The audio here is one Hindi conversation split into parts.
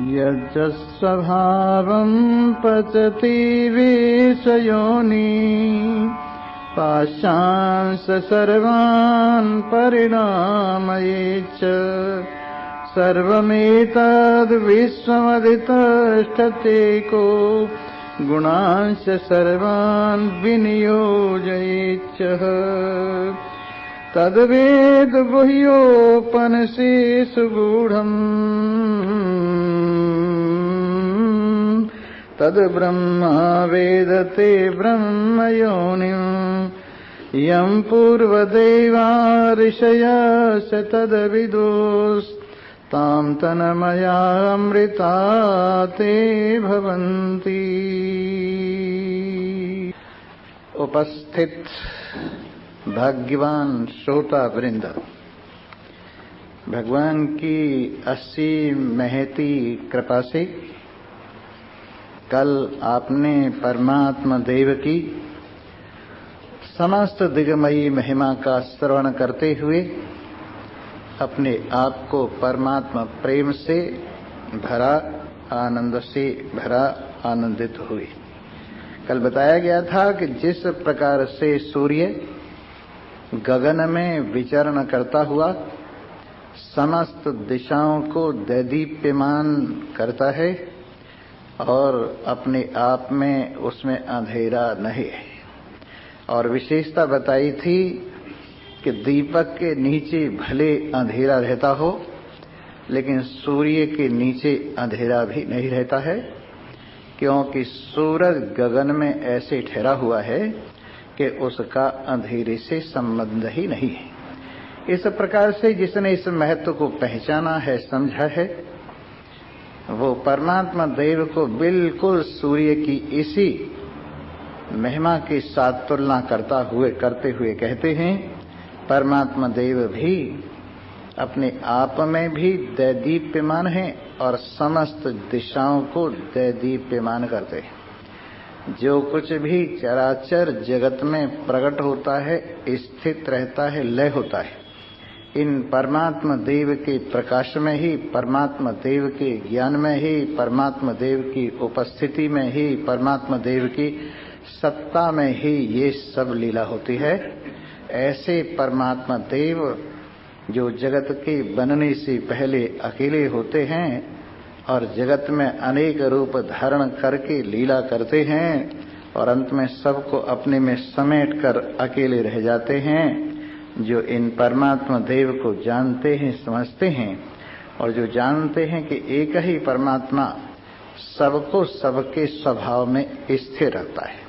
यज्जस्वभावं पचति विषयोनि पाशांस सर्वान् परिणामयेच्च सर्वमेतद् विश्वमधितिष्ठतेको गुणांश सर्वान् विनियोजयेच्च तद्वेद गुह्योपनिषत्सु गूढम् तद्ब्रह्म वेदते ब्रह्मयोनिम् यं पूर्वदेवा ऋषयः स तद्विदुस्तां तन्मयामृता ते भवन्ति। उपस्थित भाग्यवान श्रोता वृंद, भगवान की असीम महती कृपा से कल आपने परमात्मा देव की समस्त दिग्गमयी महिमा का श्रवण करते हुए अपने आप को परमात्मा प्रेम से भरा, आनंद से भरा, आनंदित हुए। कल बताया गया था कि जिस प्रकार से सूर्य गगन में विचरण करता हुआ समस्त दिशाओं को दैदीप्यमान करता है और अपने आप में उसमें अंधेरा नहीं है, और विशेषता बताई थी कि दीपक के नीचे भले अंधेरा रहता हो लेकिन सूर्य के नीचे अंधेरा भी नहीं रहता है, क्योंकि सूरज गगन में ऐसे ठहरा हुआ है कि उसका अंधेरे से संबंध ही नहीं है। इस प्रकार से जिसने इस महत्व को पहचाना है, समझा है, वो परमात्मा देव को बिल्कुल सूर्य की इसी महिमा के साथ तुलना करते हुए कहते हैं, परमात्मा देव भी अपने आप में भी दैदीप्यमान है और समस्त दिशाओं को दैदीप्यमान करते हैं। जो कुछ भी चराचर जगत में प्रकट होता है, स्थित रहता है, लय होता है, इन परमात्मा देव के प्रकाश में ही, परमात्मा देव के ज्ञान में ही, परमात्मा देव की उपस्थिति में ही, परमात्मा देव की सत्ता में ही ये सब लीला होती है। ऐसे परमात्मा देव जो जगत के बनने से पहले अकेले होते हैं और जगत में अनेक रूप धारण करके लीला करते हैं और अंत में सबको अपने में समेट कर अकेले रह जाते हैं, जो इन परमात्मा देव को जानते हैं, समझते हैं और जो जानते हैं कि एक ही परमात्मा सबको सबके स्वभाव में स्थिर रखता है,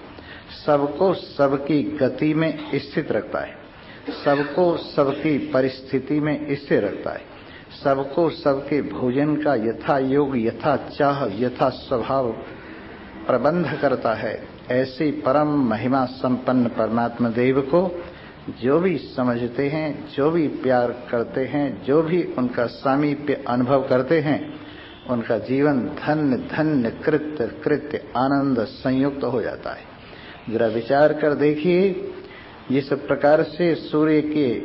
सबको सबकी गति में स्थित रखता है, सबको सबकी परिस्थिति में स्थिर रखता है, सबको सबके भोजन का यथा योग, यथा चाह, यथा स्वभाव प्रबंध करता है। ऐसी परम महिमा संपन्न परमात्मा देव को जो भी समझते हैं, जो भी प्यार करते हैं, जो भी उनका सामीप्य अनुभव करते हैं, उनका जीवन धन्य धन्य कृत्य कृत्य आनंद संयुक्त हो जाता है। जरा विचार कर देखिए, जिस प्रकार से सूर्य के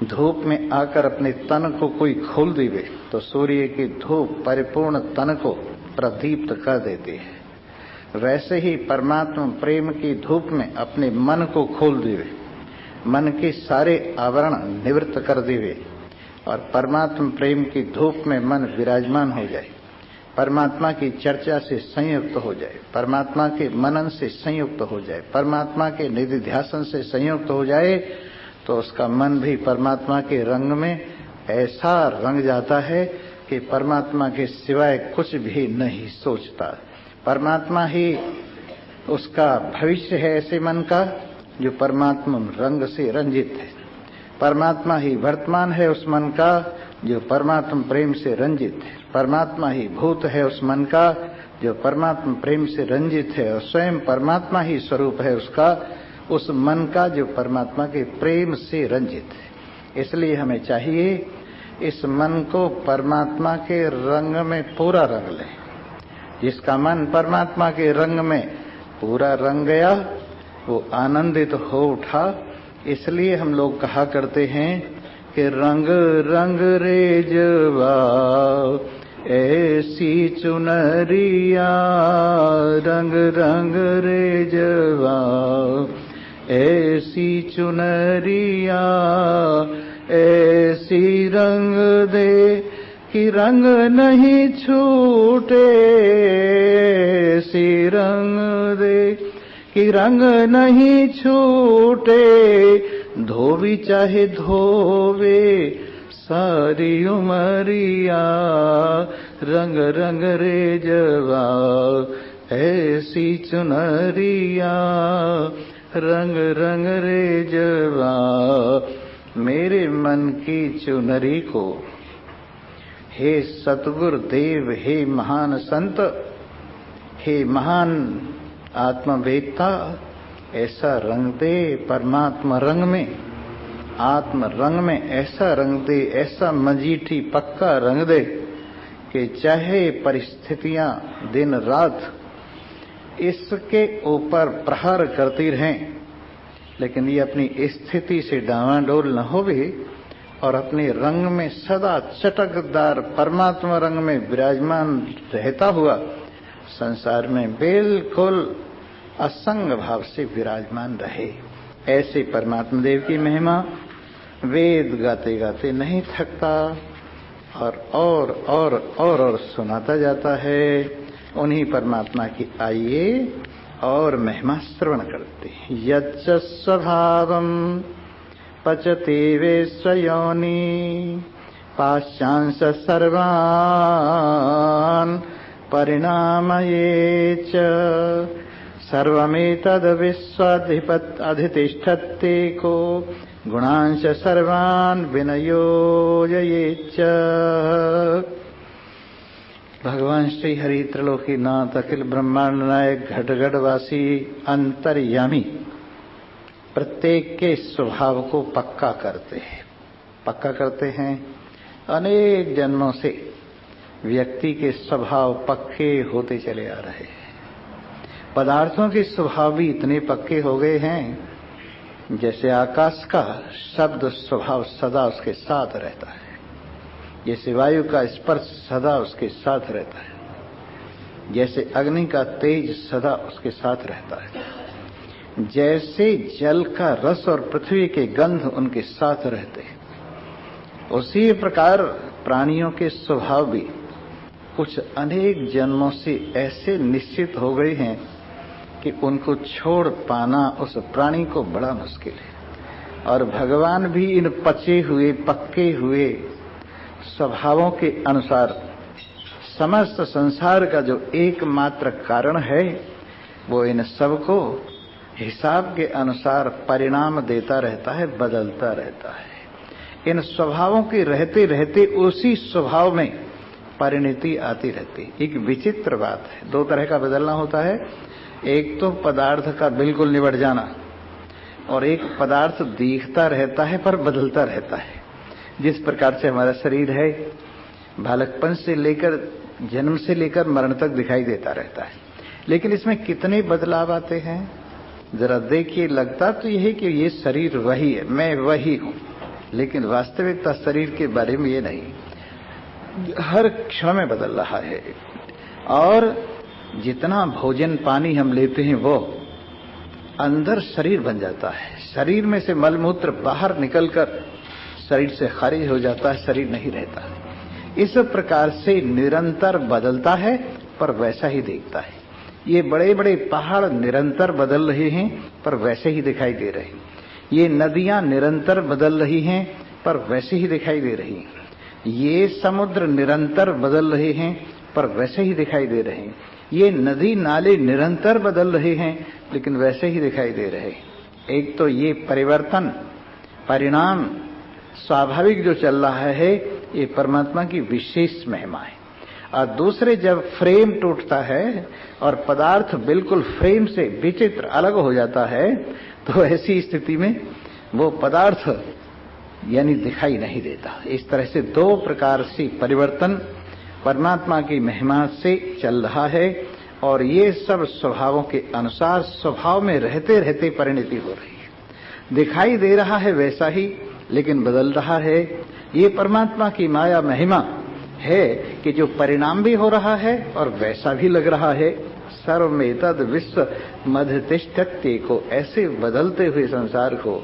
धूप में आकर अपने तन को कोई खोल देवे तो सूर्य की धूप परिपूर्ण तन को प्रदीप्त कर देती है, वैसे ही परमात्मा प्रेम की धूप में अपने मन को खोल देवे, मन के सारे आवरण निवृत्त कर देवे और परमात्मा प्रेम की धूप में मन विराजमान हो जाए, परमात्मा की चर्चा से संयुक्त हो जाए, परमात्मा के मनन से संयुक्त हो जाए, परमात्मा के निधिध्यासन से संयुक्त हो जाए, तो उसका मन भी परमात्मा के रंग में ऐसा रंग जाता है कि परमात्मा के सिवाय कुछ भी नहीं सोचता। परमात्मा ही उसका भविष्य है ऐसे मन का जो परमात्मा रंग से रंजित है, परमात्मा ही वर्तमान है उस मन का जो परमात्मा प्रेम से रंजित है, परमात्मा ही भूत है उस मन का जो परमात्मा प्रेम से रंजित है और स्वयं परमात्मा ही स्वरूप है उसका, उस मन का जो परमात्मा के प्रेम से रंजित है। इसलिए हमें चाहिए इस मन को परमात्मा के रंग में पूरा रंग लें। जिसका मन परमात्मा के रंग में पूरा रंग गया वो आनंदित हो उठा। इसलिए हम लोग कहा करते हैं कि रंग रंग रे जवा ऐसी चुनरिया रंग रंग रे जवा, ऐसी चुनरिया ऐसी रंग दे कि रंग नहीं छूटे, ऐसी रंग दे कि रंग नहीं छूटे, धोबी चाहे धोवे सारी उमरिया, रंग रंग रे जवा, ऐसी चुनरिया रंग रंग रे जवा। मेरे मन की चुनरी को हे सतगुरु देव, हे महान संत, हे महान आत्मवेत्ता, ऐसा रंग दे परमात्मा रंग में, आत्म रंग में ऐसा रंग दे, ऐसा मजीठी पक्का रंग दे कि चाहे परिस्थितियां दिन रात इसके ऊपर प्रहार करती रहें, लेकिन ये अपनी स्थिति से डावाडोल न होवे और अपने रंग में सदा चटकदार परमात्मा रंग में विराजमान रहता हुआ संसार में बिल्कुल असंग भाव से विराजमान रहे। ऐसे परमात्मा देव की महिमा वेद गाते गाते नहीं थकता और सुनाता जाता है। उन्हीं परमात्मा की आइए और महिमा श्रवण करते हैं। यच्च स्वभावं पचते विश्वयोनि, पाश्चांश सर्वान् परिणामये च, सर्वमेतद् विश्वाधितिष्ठते को, गुणांश सर्वान् विनयोजयेच्च। भगवान श्री हरि त्रिलोकीनाथ अखिल ब्रह्मांड नायक घटघटवासी अंतर्यामी प्रत्येक के स्वभाव को पक्का करते हैं। अनेक जन्मों से व्यक्ति के स्वभाव पक्के होते चले आ रहे हैं। पदार्थों के स्वभाव भी इतने पक्के हो गए हैं जैसे आकाश का शब्द स्वभाव सदा उसके साथ रहता है, जैसे वायु का स्पर्श सदा उसके साथ रहता है, जैसे अग्नि का तेज सदा उसके साथ रहता है, जैसे जल का रस और पृथ्वी के गंध उनके साथ रहते हैं, उसी प्रकार प्राणियों के स्वभाव भी कुछ अनेक जन्मों से ऐसे निश्चित हो गए हैं कि उनको छोड़ पाना उस प्राणी को बड़ा मुश्किल है। और भगवान भी इन पचे हुए पक्के हुए स्वभावों के अनुसार समस्त संसार का जो एकमात्र कारण है वो इन सबको हिसाब के अनुसार परिणाम देता रहता है, बदलता रहता है। इन स्वभावों के रहते रहते उसी स्वभाव में परिणति आती रहती। एक विचित्र बात है, दो तरह का बदलना होता है, एक तो पदार्थ का बिल्कुल निबट जाना और एक पदार्थ दिखता रहता है पर बदलता रहता है। जिस प्रकार से हमारा शरीर है बालकपन से लेकर जन्म से लेकर मरण तक दिखाई देता रहता है, लेकिन इसमें कितने बदलाव आते हैं जरा देखिए। लगता तो यह है कि ये शरीर वही है, मैं वही हूं, लेकिन वास्तविकता शरीर के बारे में ये नहीं, हर क्षण में बदल रहा है। और जितना भोजन पानी हम लेते हैं वो अंदर शरीर बन जाता है, शरीर में से मलमूत्र बाहर निकलकर शरीर से खारिज हो जाता है, शरीर नहीं रहता। इस प्रकार से निरंतर बदलता है पर वैसा ही दिखता है। ये बड़े बड़े पहाड़ निरंतर बदल रहे हैं पर वैसे ही दिखाई दे रहे हैं। ये नदियां निरंतर बदल रही हैं पर वैसे ही दिखाई दे रही हैं। ये समुद्र निरंतर बदल रहे हैं पर वैसे ही दिखाई दे रहे हैं। ये नदी नाले निरंतर बदल रहे हैं लेकिन वैसे ही दिखाई दे रहे हैं। एक तो ये परिवर्तन परिणाम स्वाभाविक जो चल रहा है ये परमात्मा की विशेष महिमा है। और दूसरे जब फ्रेम टूटता है और पदार्थ बिल्कुल फ्रेम से विचित्र अलग हो जाता है तो ऐसी स्थिति में वो पदार्थ यानी दिखाई नहीं देता। इस तरह से दो प्रकार से परिवर्तन परमात्मा की महिमा से चल रहा है और ये सब स्वभावों के अनुसार स्वभाव में रहते रहते परिणति हो रही है। दिखाई दे रहा है वैसा ही लेकिन बदल रहा है। ये परमात्मा की माया महिमा है कि जो परिणाम भी हो रहा है और वैसा भी लग रहा है। सर्वमेतद विश्व मध्यतिष्ठत्य को, ऐसे बदलते हुए संसार को,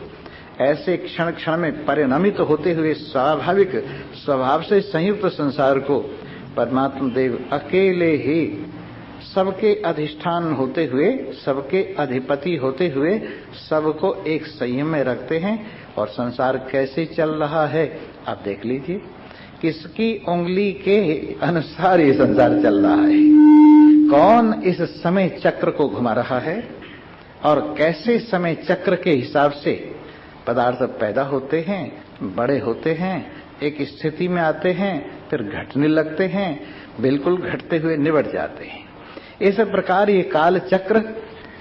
ऐसे क्षण क्षण में परिणमित होते हुए स्वाभाविक स्वभाव से संयुक्त संसार को परमात्मा देव अकेले ही सबके अधिष्ठान होते हुए, सबके अधिपति होते हुए सबको एक संयम में रखते हैं। और संसार कैसे चल रहा है आप देख लीजिए, किसकी उंगली के अनुसार ये संसार चल रहा है। कौन इस समय चक्र को घुमा रहा है और कैसे समय चक्र के हिसाब से पदार्थ पैदा होते हैं, बड़े होते हैं, एक स्थिति में आते हैं, फिर घटने लगते हैं, बिल्कुल घटते हुए निबट जाते हैं। इस प्रकार ये काल चक्र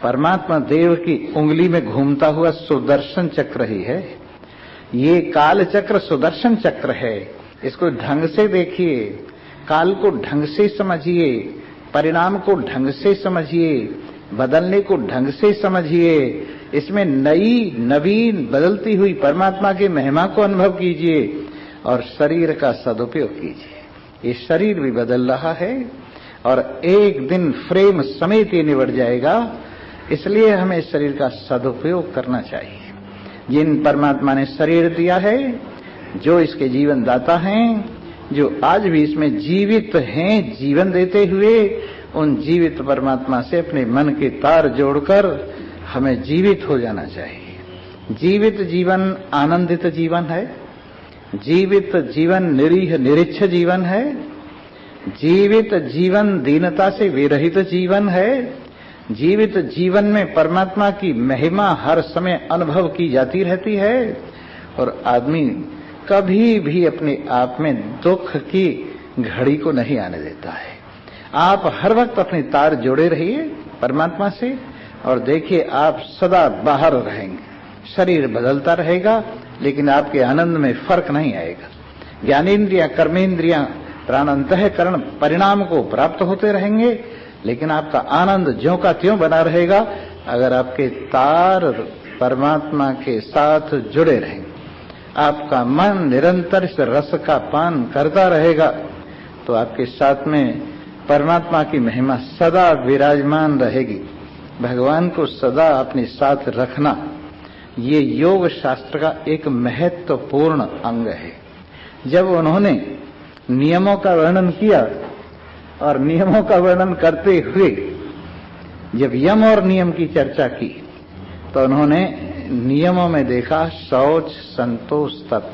परमात्मा देव की उंगली में घूमता हुआ सुदर्शन चक्र ही है। ये काल चक्र सुदर्शन चक्र है। इसको ढंग से देखिए, काल को ढंग से समझिए, परिणाम को ढंग से समझिए, बदलने को ढंग से समझिए। इसमें नई नवीन बदलती हुई परमात्मा की महिमा को अनुभव कीजिए और शरीर का सदुपयोग कीजिए। ये शरीर भी बदल रहा है और एक दिन फ्रेम समेत ही निबट जाएगा। इसलिए हमें शरीर का सदुपयोग करना चाहिए। जिन परमात्मा ने शरीर दिया है, जो इसके जीवन दाता हैं, जो आज भी इसमें जीवित हैं, जीवन देते हुए, उन जीवित परमात्मा से अपने मन के तार जोड़कर हमें जीवित हो जाना चाहिए। जीवित जीवन आनंदित जीवन है। जीवित जीवन निरीह निरीक्ष जीवन है। जीवित जीवन दीनता से विरहित जीवन है। जीवित जीवन में परमात्मा की महिमा हर समय अनुभव की जाती रहती है और आदमी कभी भी अपने आप में दुख की घड़ी को नहीं आने देता है। आप हर वक्त अपने तार जोड़े रहिए परमात्मा से और देखिए आप सदा बाहर रहेंगे। शरीर बदलता रहेगा लेकिन आपके आनंद में फर्क नहीं आएगा। ज्ञानेन्द्रियां, कर्मेंद्रियां, प्राण अंतःकरण परिणाम को प्राप्त होते रहेंगे लेकिन आपका आनंद ज्यों का त्यों बना रहेगा अगर आपके तार परमात्मा के साथ जुड़े रहेंगे। आपका मन निरंतर इस रस का पान करता रहेगा तो आपके साथ में परमात्मा की महिमा सदा विराजमान रहेगी। भगवान को सदा अपने साथ रखना ये योग शास्त्र का एक महत्वपूर्ण अंग है। जब उन्होंने नियमों का वर्णन किया और नियमों का वर्णन करते हुए जब यम और नियम की चर्चा की तो उन्होंने नियमों में देखा शौच, संतोष, तप,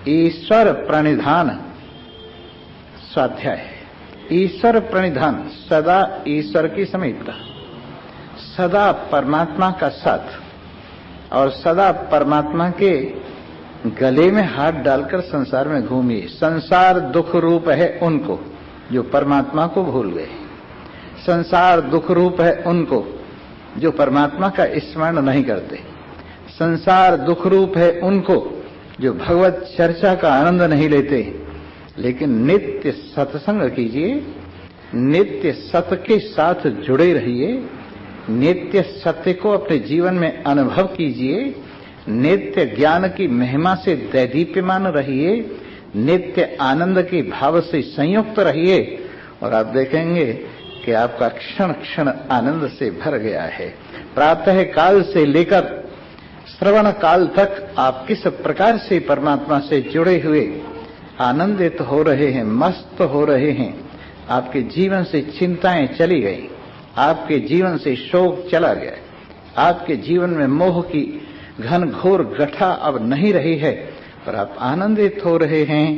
ईश्वर प्रणिधान, स्वाध्याय, ईश्वर प्रणिधान, सदा ईश्वर की समीपता, सदा परमात्मा का साथ और सदा परमात्मा के गले में हाथ डालकर संसार में घूमिए। संसार दुख रूप है उनको जो परमात्मा को भूल गए। संसार दुख रूप है उनको जो परमात्मा का स्मरण नहीं करते। संसार दुख रूप है उनको जो भगवत चर्चा का आनंद नहीं लेते। लेकिन नित्य सत्संग कीजिए, नित्य सत्य के साथ जुड़े रहिए, नित्य सत्य को अपने जीवन में अनुभव कीजिए, नित्य ज्ञान की महिमा से दैदीप्यमान रहिए, नित्य आनंद के भाव से संयुक्त रहिए और आप देखेंगे कि आपका क्षण क्षण आनंद से भर गया है। प्रातः काल से लेकर श्रवण काल तक आप किस प्रकार से परमात्मा से जुड़े हुए आनंदित हो रहे हैं, मस्त हो रहे हैं। आपके जीवन से चिंताएं चली गई, आपके जीवन से शोक चला गया, आपके जीवन में मोह की घन घोर गठा अब नहीं रही है और आप आनंदित हो रहे हैं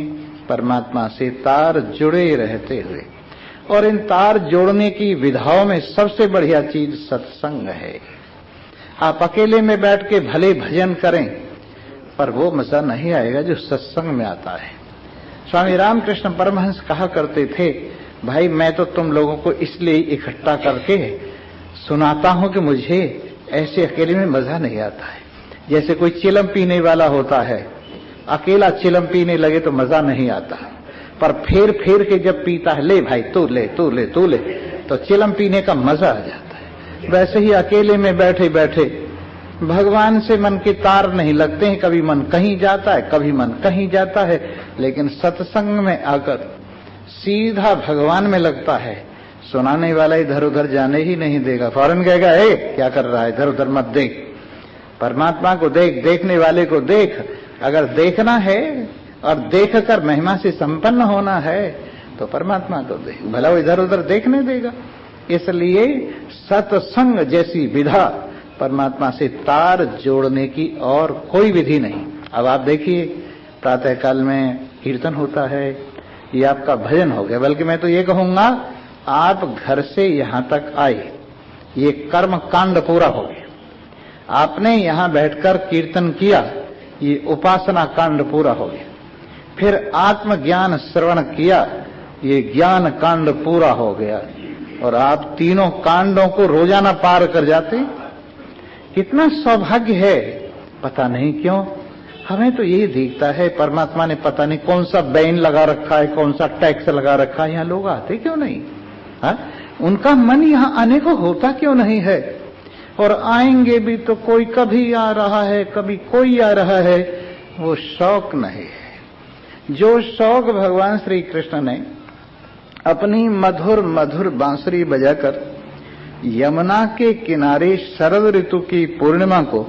परमात्मा से तार जुड़े रहते हुए। और इन तार जोड़ने की विधाओं में सबसे बढ़िया चीज सत्संग है। आप अकेले में बैठ के भले भजन करें पर वो मजा नहीं आएगा जो सत्संग में आता है। स्वामी रामकृष्ण परमहंस कहा करते थे, भाई मैं तो तुम लोगों को इसलिए इकट्ठा करके सुनाता हूं कि मुझे ऐसे अकेले में मजा नहीं आता है। जैसे कोई चिलम पीने वाला होता है, अकेला चिलम पीने लगे तो मजा नहीं आता, पर फेर फेर के जब पीता है, ले भाई तू ले तू ले तू ले, तो चिलम पीने का मजा आ जाता है। वैसे ही अकेले में बैठे बैठे भगवान से मन के तार नहीं लगते हैं। कभी मन कहीं जाता है, कभी मन कहीं जाता है, लेकिन सत्संग में आकर सीधा भगवान में लगता है। सुनाने वाला इधर उधर जाने ही नहीं देगा, फौरन कहेगा ए क्या कर रहा है, इधर उधर मत देख, परमात्मा को देख, देखने वाले को देख। अगर देखना है और देखकर महिमा से संपन्न होना है तो परमात्मा को देख, भला वो इधर उधर देखने देगा। इसलिए सत्संग जैसी विधा परमात्मा से तार जोड़ने की और कोई विधि नहीं। अब आप देखिए, प्रातः काल में कीर्तन होता है, ये आपका भजन हो गया, बल्कि मैं तो ये कहूंगा आप घर से यहां तक आए, ये कर्म कांड पूरा हो गया। आपने यहां बैठकर कीर्तन किया, ये उपासना कांड पूरा हो गया। फिर आत्मज्ञान श्रवण किया, ये ज्ञान कांड पूरा हो गया। और आप तीनों कांडों को रोजाना पार कर जाते, कितना सौभाग्य है। पता नहीं क्यों हमें तो यही दिखता है परमात्मा ने पता नहीं कौन सा बैन लगा रखा है, कौन सा टैक्स लगा रखा है, यहाँ लोग आते क्यों नहीं? हा? उनका मन यहाँ आने को होता क्यों नहीं है? और आएंगे भी तो कोई कभी आ रहा है, कभी कोई आ रहा है, वो शौक नहीं है। जो शौक भगवान श्री कृष्ण ने अपनी मधुर मधुर बांसुरी बजाकर यमुना के किनारे शरद ऋतु की पूर्णिमा को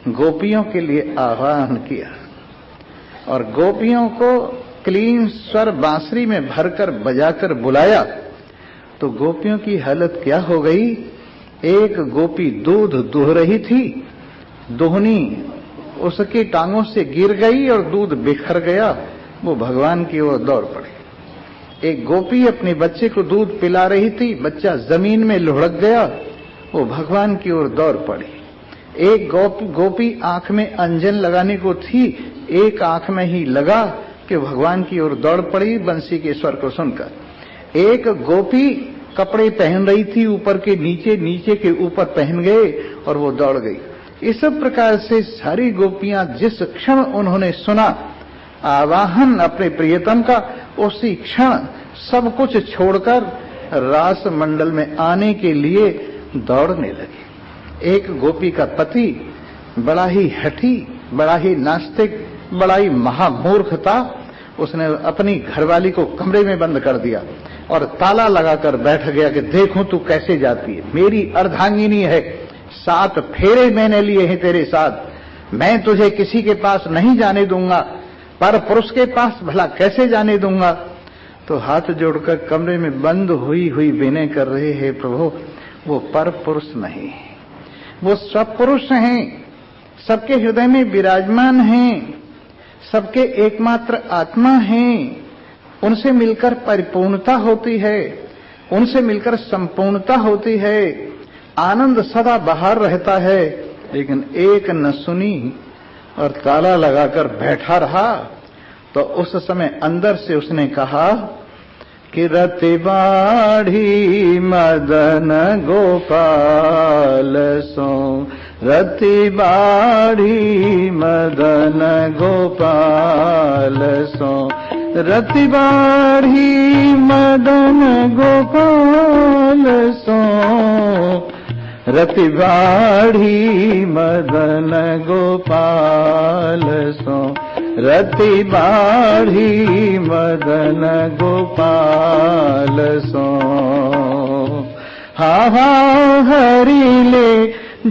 गोपियों के लिए आह्वान किया और गोपियों को क्लीन स्वर बांसुरी में भरकर बजाकर बुलाया, तो गोपियों की हालत क्या हो गई? एक गोपी दूध दुह रही थी, दोहनी उसकी टांगों से गिर गई और दूध बिखर गया, वो भगवान की ओर दौड़ पड़ी। एक गोपी अपने बच्चे को दूध पिला रही थी, बच्चा जमीन में लुढ़क गया, वो भगवान की ओर दौड़ पड़ी। एक गोपी आंख में अंजन लगाने को थी, एक आंख में ही लगा कि भगवान की ओर दौड़ पड़ी बंसी के स्वर को सुनकर। एक गोपी कपड़े पहन रही थी, ऊपर के नीचे, नीचे के ऊपर पहन गए और वो दौड़ गई। इस प्रकार से सारी गोपियां जिस क्षण उन्होंने सुना आवाहन अपने प्रियतम का, उसी क्षण सब कुछ छोड़कर रास मंडल में आने के लिए दौड़ने लगी। एक गोपी का पति बड़ा ही हठी, बड़ा ही नास्तिक, बड़ा ही महामूर्ख था। उसने अपनी घरवाली को कमरे में बंद कर दिया और ताला लगाकर बैठ गया कि देखूं तू कैसे जाती है, मेरी अर्धांगिनी है, 7 फेरे मैंने लिए हैं तेरे साथ, मैं तुझे किसी के पास नहीं जाने दूंगा, पर पुरुष के पास भला कैसे जाने दूंगा। तो हाथ जोड़कर कमरे में बंद हुई हुई विनय कर रहे हैं, प्रभु वो पर पुरुष नहीं, वो सब पुरुष हैं, सबके हृदय में विराजमान हैं, सबके एकमात्र आत्मा हैं, उनसे मिलकर परिपूर्णता होती है, उनसे मिलकर संपूर्णता होती है, आनंद सदा बाहर रहता है। लेकिन एक न सुनी और ताला लगाकर बैठा रहा। तो उस समय अंदर से उसने कहा कि रति बाढ़ी मदन गोपाल सो, रति बाढ़ी मदन गोपाल सो, रति बाढ़ी मदन गोपाल सो, रति बाढ़ी मदन गोपाल सो, रति बाढ़ी मदन गोपाल सो। हा हा हरि ले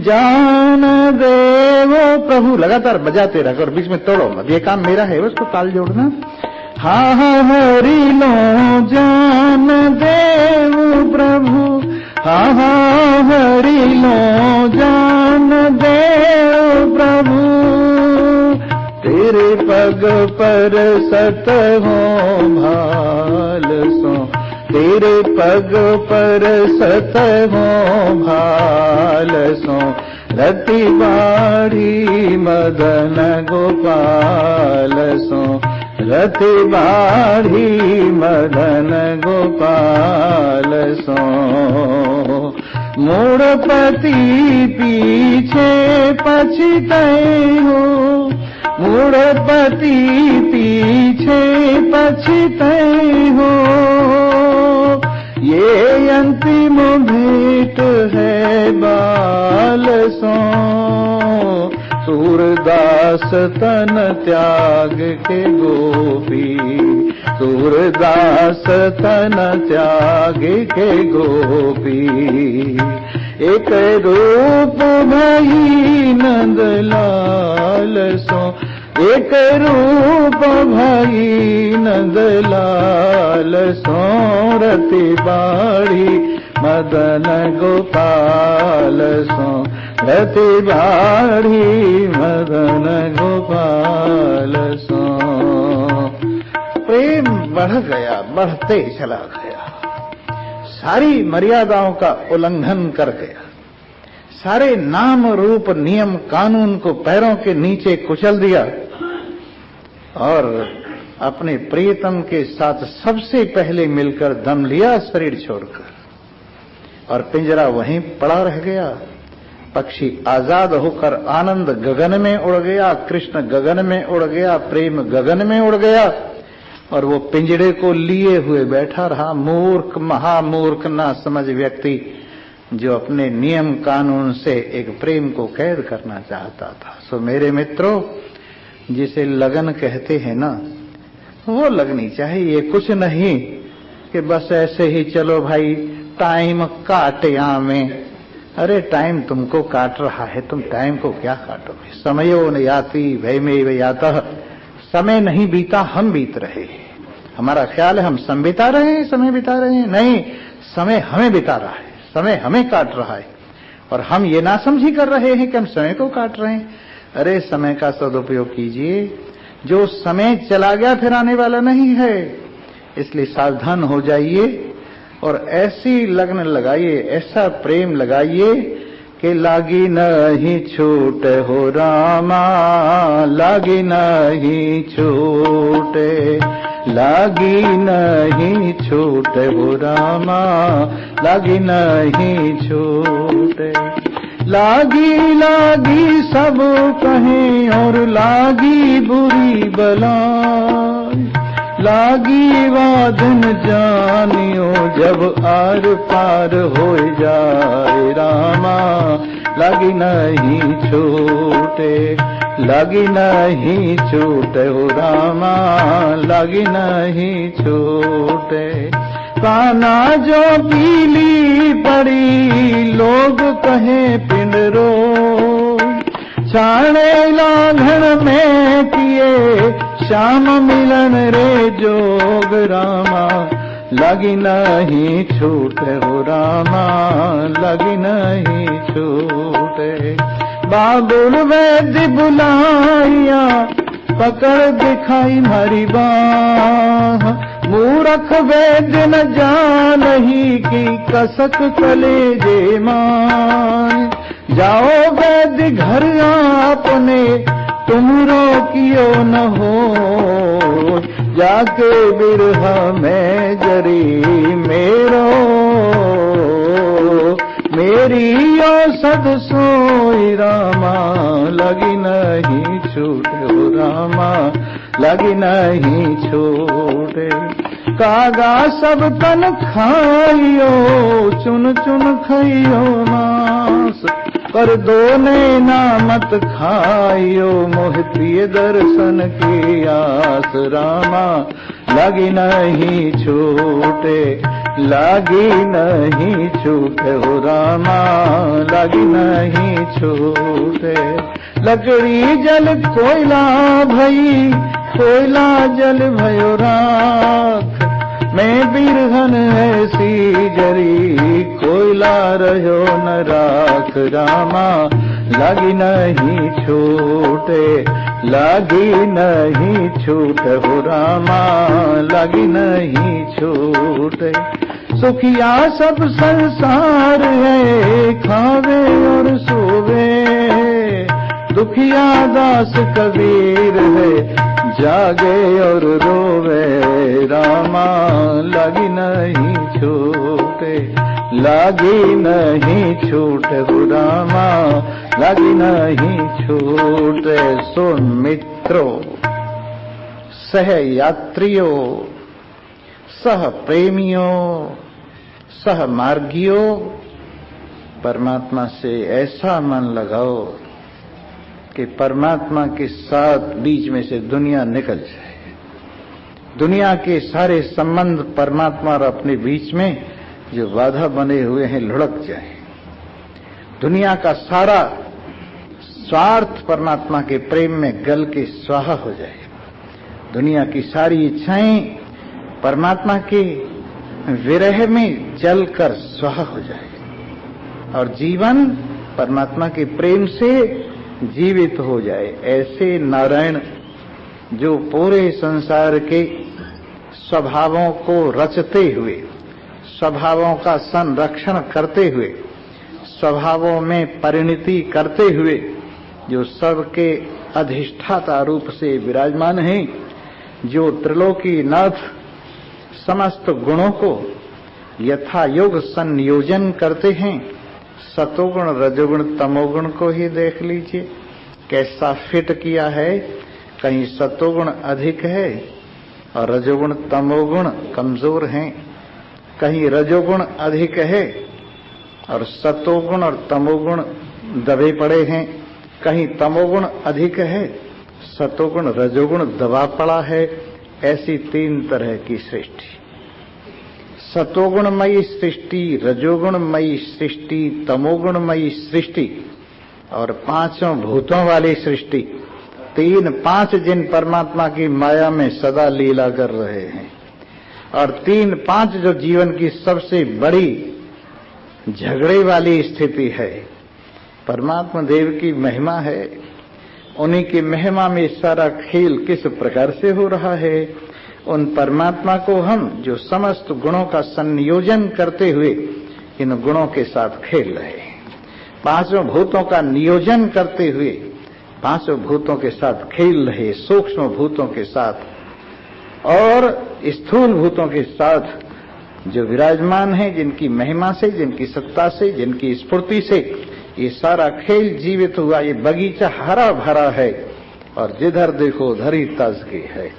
जान देवो प्रभु, लगातार बजाते रहो और बीच में तोड़ो मत, ये काम मेरा है, उसको ताल जोड़ना। हा हा हरि लो जान देव प्रभु, हा हा हरि लो जान देव प्रभु, तेरे पग पर सत हो भाल सो, तेरे पग पर सत हो भाल सो, रति बाढ़ी मदन गोपाल सो, रति बाढ़ी मदन गोपाल सो। मूढ़पति पीछे पछितई हो, मूढ़पति पीछे पछितई हो, ये अंतिम भेंट है बाल सो, सूरदास तन त्याग के गोपी, सूरदास तन त्याग के गोपी, एक रूप भई नंदलाल सो, एक रूप भई नंदलाल सो, रति बाड़ी मदन गोपाल सो, रति बाड़ी मदन गोपाल सो। प्रेम बढ़ गया, बढ़ते चला गया, सारी मर्यादाओं का उल्लंघन कर गया, सारे नाम रूप नियम कानून को पैरों के नीचे कुचल दिया और अपने प्रियतम के साथ सबसे पहले मिलकर दम लिया शरीर छोड़कर, और पिंजरा वहीं पड़ा रह गया। पक्षी आजाद होकर आनंद गगन में उड़ गया, कृष्ण गगन में उड़ गया, प्रेम गगन में उड़ गया, और वो पिंजड़े को लिए हुए बैठा रहा। मूर्ख, महामूर्ख, ना समझ व्यक्ति जो अपने नियम कानून से एक प्रेम को कैद करना चाहता था। सो मेरे मित्रों, जिसे लगन कहते हैं ना, वो लगनी चाहिए, कुछ नहीं कि बस ऐसे ही चलो भाई टाइम काटे में। अरे टाइम तुमको काट रहा है, तुम टाइम को क्या काटोगे? समयो न याति भयमेव यातः, समय नहीं बीता, हम बीत रहे। हमारा ख्याल है हम समय बिता रहे हैं, समय बिता रहे हैं, नहीं, समय हमें बिता रहा है, समय हमें काट रहा है, और हम ये ना समझी कर रहे हैं कि हम समय को काट रहे हैं। अरे समय का सदुपयोग कीजिए, जो समय चला गया फिर आने वाला नहीं है, इसलिए सावधान हो जाइए और ऐसी लगन लगाइए, ऐसा प्रेम लगाइए कि लागी नहीं छूट हो रामा, लागी नहीं छूटे, लागी नहीं छूट हो रामा, लागी नहीं छूटे। लागी लागी सब कहें और लागी बुरी बलाई, लागी वादन जानियो जब आर पार हो जाए रामा, लागी नहीं छूटे, लागी नहीं छूटे हो रामा, लागी नहीं छूटे। काना जो पीली पड़ी लोग कहे पिंडरो, छाणे लाघन में किए श्याम मिलन रे जोग रामा, लगी नहीं छूटे हो रामा, लगी नहीं छूटे। बाबुल वैद्य बुलाइया पकड़ दिखाई मारी बाह, मूरख वैद्य न जानही की कसक कलेजे मान। जाओ वैद्य घर आपने तुम रोकियो न हो, जाके बिरहा में जरी मेरो, मेरी औसत सोई रामा, लगी नहीं छूटे हो रामा, लगी नहीं छूटे। कागा सब तन खाइयो चुन चुन खाइयो मांस, कर दो ने ना मत खाइयो मोह प्रिय दर्शन की आस रामा, लगी नहीं छूटे, लगी नहीं छूटे हो रामा, लगी नहीं छूटे। लकड़ी जल कोयला भई, कोयला जल भयो राख, मैं बिरहन ऐसी जरी, कोयला रहो न राख रामा, लगी नहीं छूटे, लगी नहीं छूटे हो रामा, लगी नहीं छूटे। सुखिया सब संसार है खावे और सोवे, दुखिया दास कबीर है जागे और रोवे रामा, लगी नहीं छूटे, लगी नहीं छूटे हो रामा, लगी नहीं छूटे। सो मित्रों, सह यात्रियों, सह प्रेमियों, सह मार्गियों, परमात्मा से ऐसा मन लगाओ कि परमात्मा के साथ बीच में से दुनिया निकल जाए। दुनिया के सारे संबंध परमात्मा और अपने बीच में जो बाधा बने हुए हैं लुढ़क जाए। दुनिया का सारा स्वार्थ परमात्मा के प्रेम में गल के स्वाहा हो जाए। दुनिया की सारी इच्छाएं परमात्मा के विरह में जलकर स्वाहा हो जाए और जीवन परमात्मा के प्रेम से जीवित हो जाए। ऐसे नारायण जो पूरे संसार के स्वभावों को रचते हुए, स्वभावों का संरक्षण करते हुए, स्वभावों में परिणति करते हुए जो सबके अधिष्ठाता रूप से विराजमान हैं, जो त्रिलोकीनाथ समस्त गुणों को यथा योग संयोजन करते हैं। सतोगुण रजोगुण तमोगुण को ही देख लीजिए कैसा फिट किया है। कहीं सतोगुण अधिक है और रजोगुण तमोगुण कमजोर हैं, कहीं रजोगुण अधिक है और सतोगुण और तमोगुण दबे पड़े हैं, कहीं तमोगुण अधिक है, सतोगुण रजोगुण दबा पड़ा है। ऐसी तीन तरह की सृष्टि, सतोगुणमयी सृष्टि, रजोगुणमयी सृष्टि, तमोगुणमयी सृष्टि और पांचों भूतों वाली सृष्टि। तीन पांच जिन परमात्मा की माया में सदा लीला कर रहे हैं और तीन पांच जो जीवन की सबसे बड़ी झगड़े वाली स्थिति है। परमात्मा देव की महिमा है, उन्हीं की महिमा में सारा खेल किस प्रकार से हो रहा है। उन परमात्मा को हम जो समस्त गुणों का संयोजन करते हुए इन गुणों के साथ खेल रहे हैं, पांचों भूतों का नियोजन करते हुए पांचों भूतों के साथ खेल रहे, सूक्ष्म भूतों के साथ और स्थूल भूतों के साथ जो विराजमान है, जिनकी महिमा से, जिनकी सत्ता से, जिनकी स्फूर्ति से ये सारा खेल जीवित हुआ। ये बगीचा हरा भरा है और जिधर देखो उधर ही ताजगी है,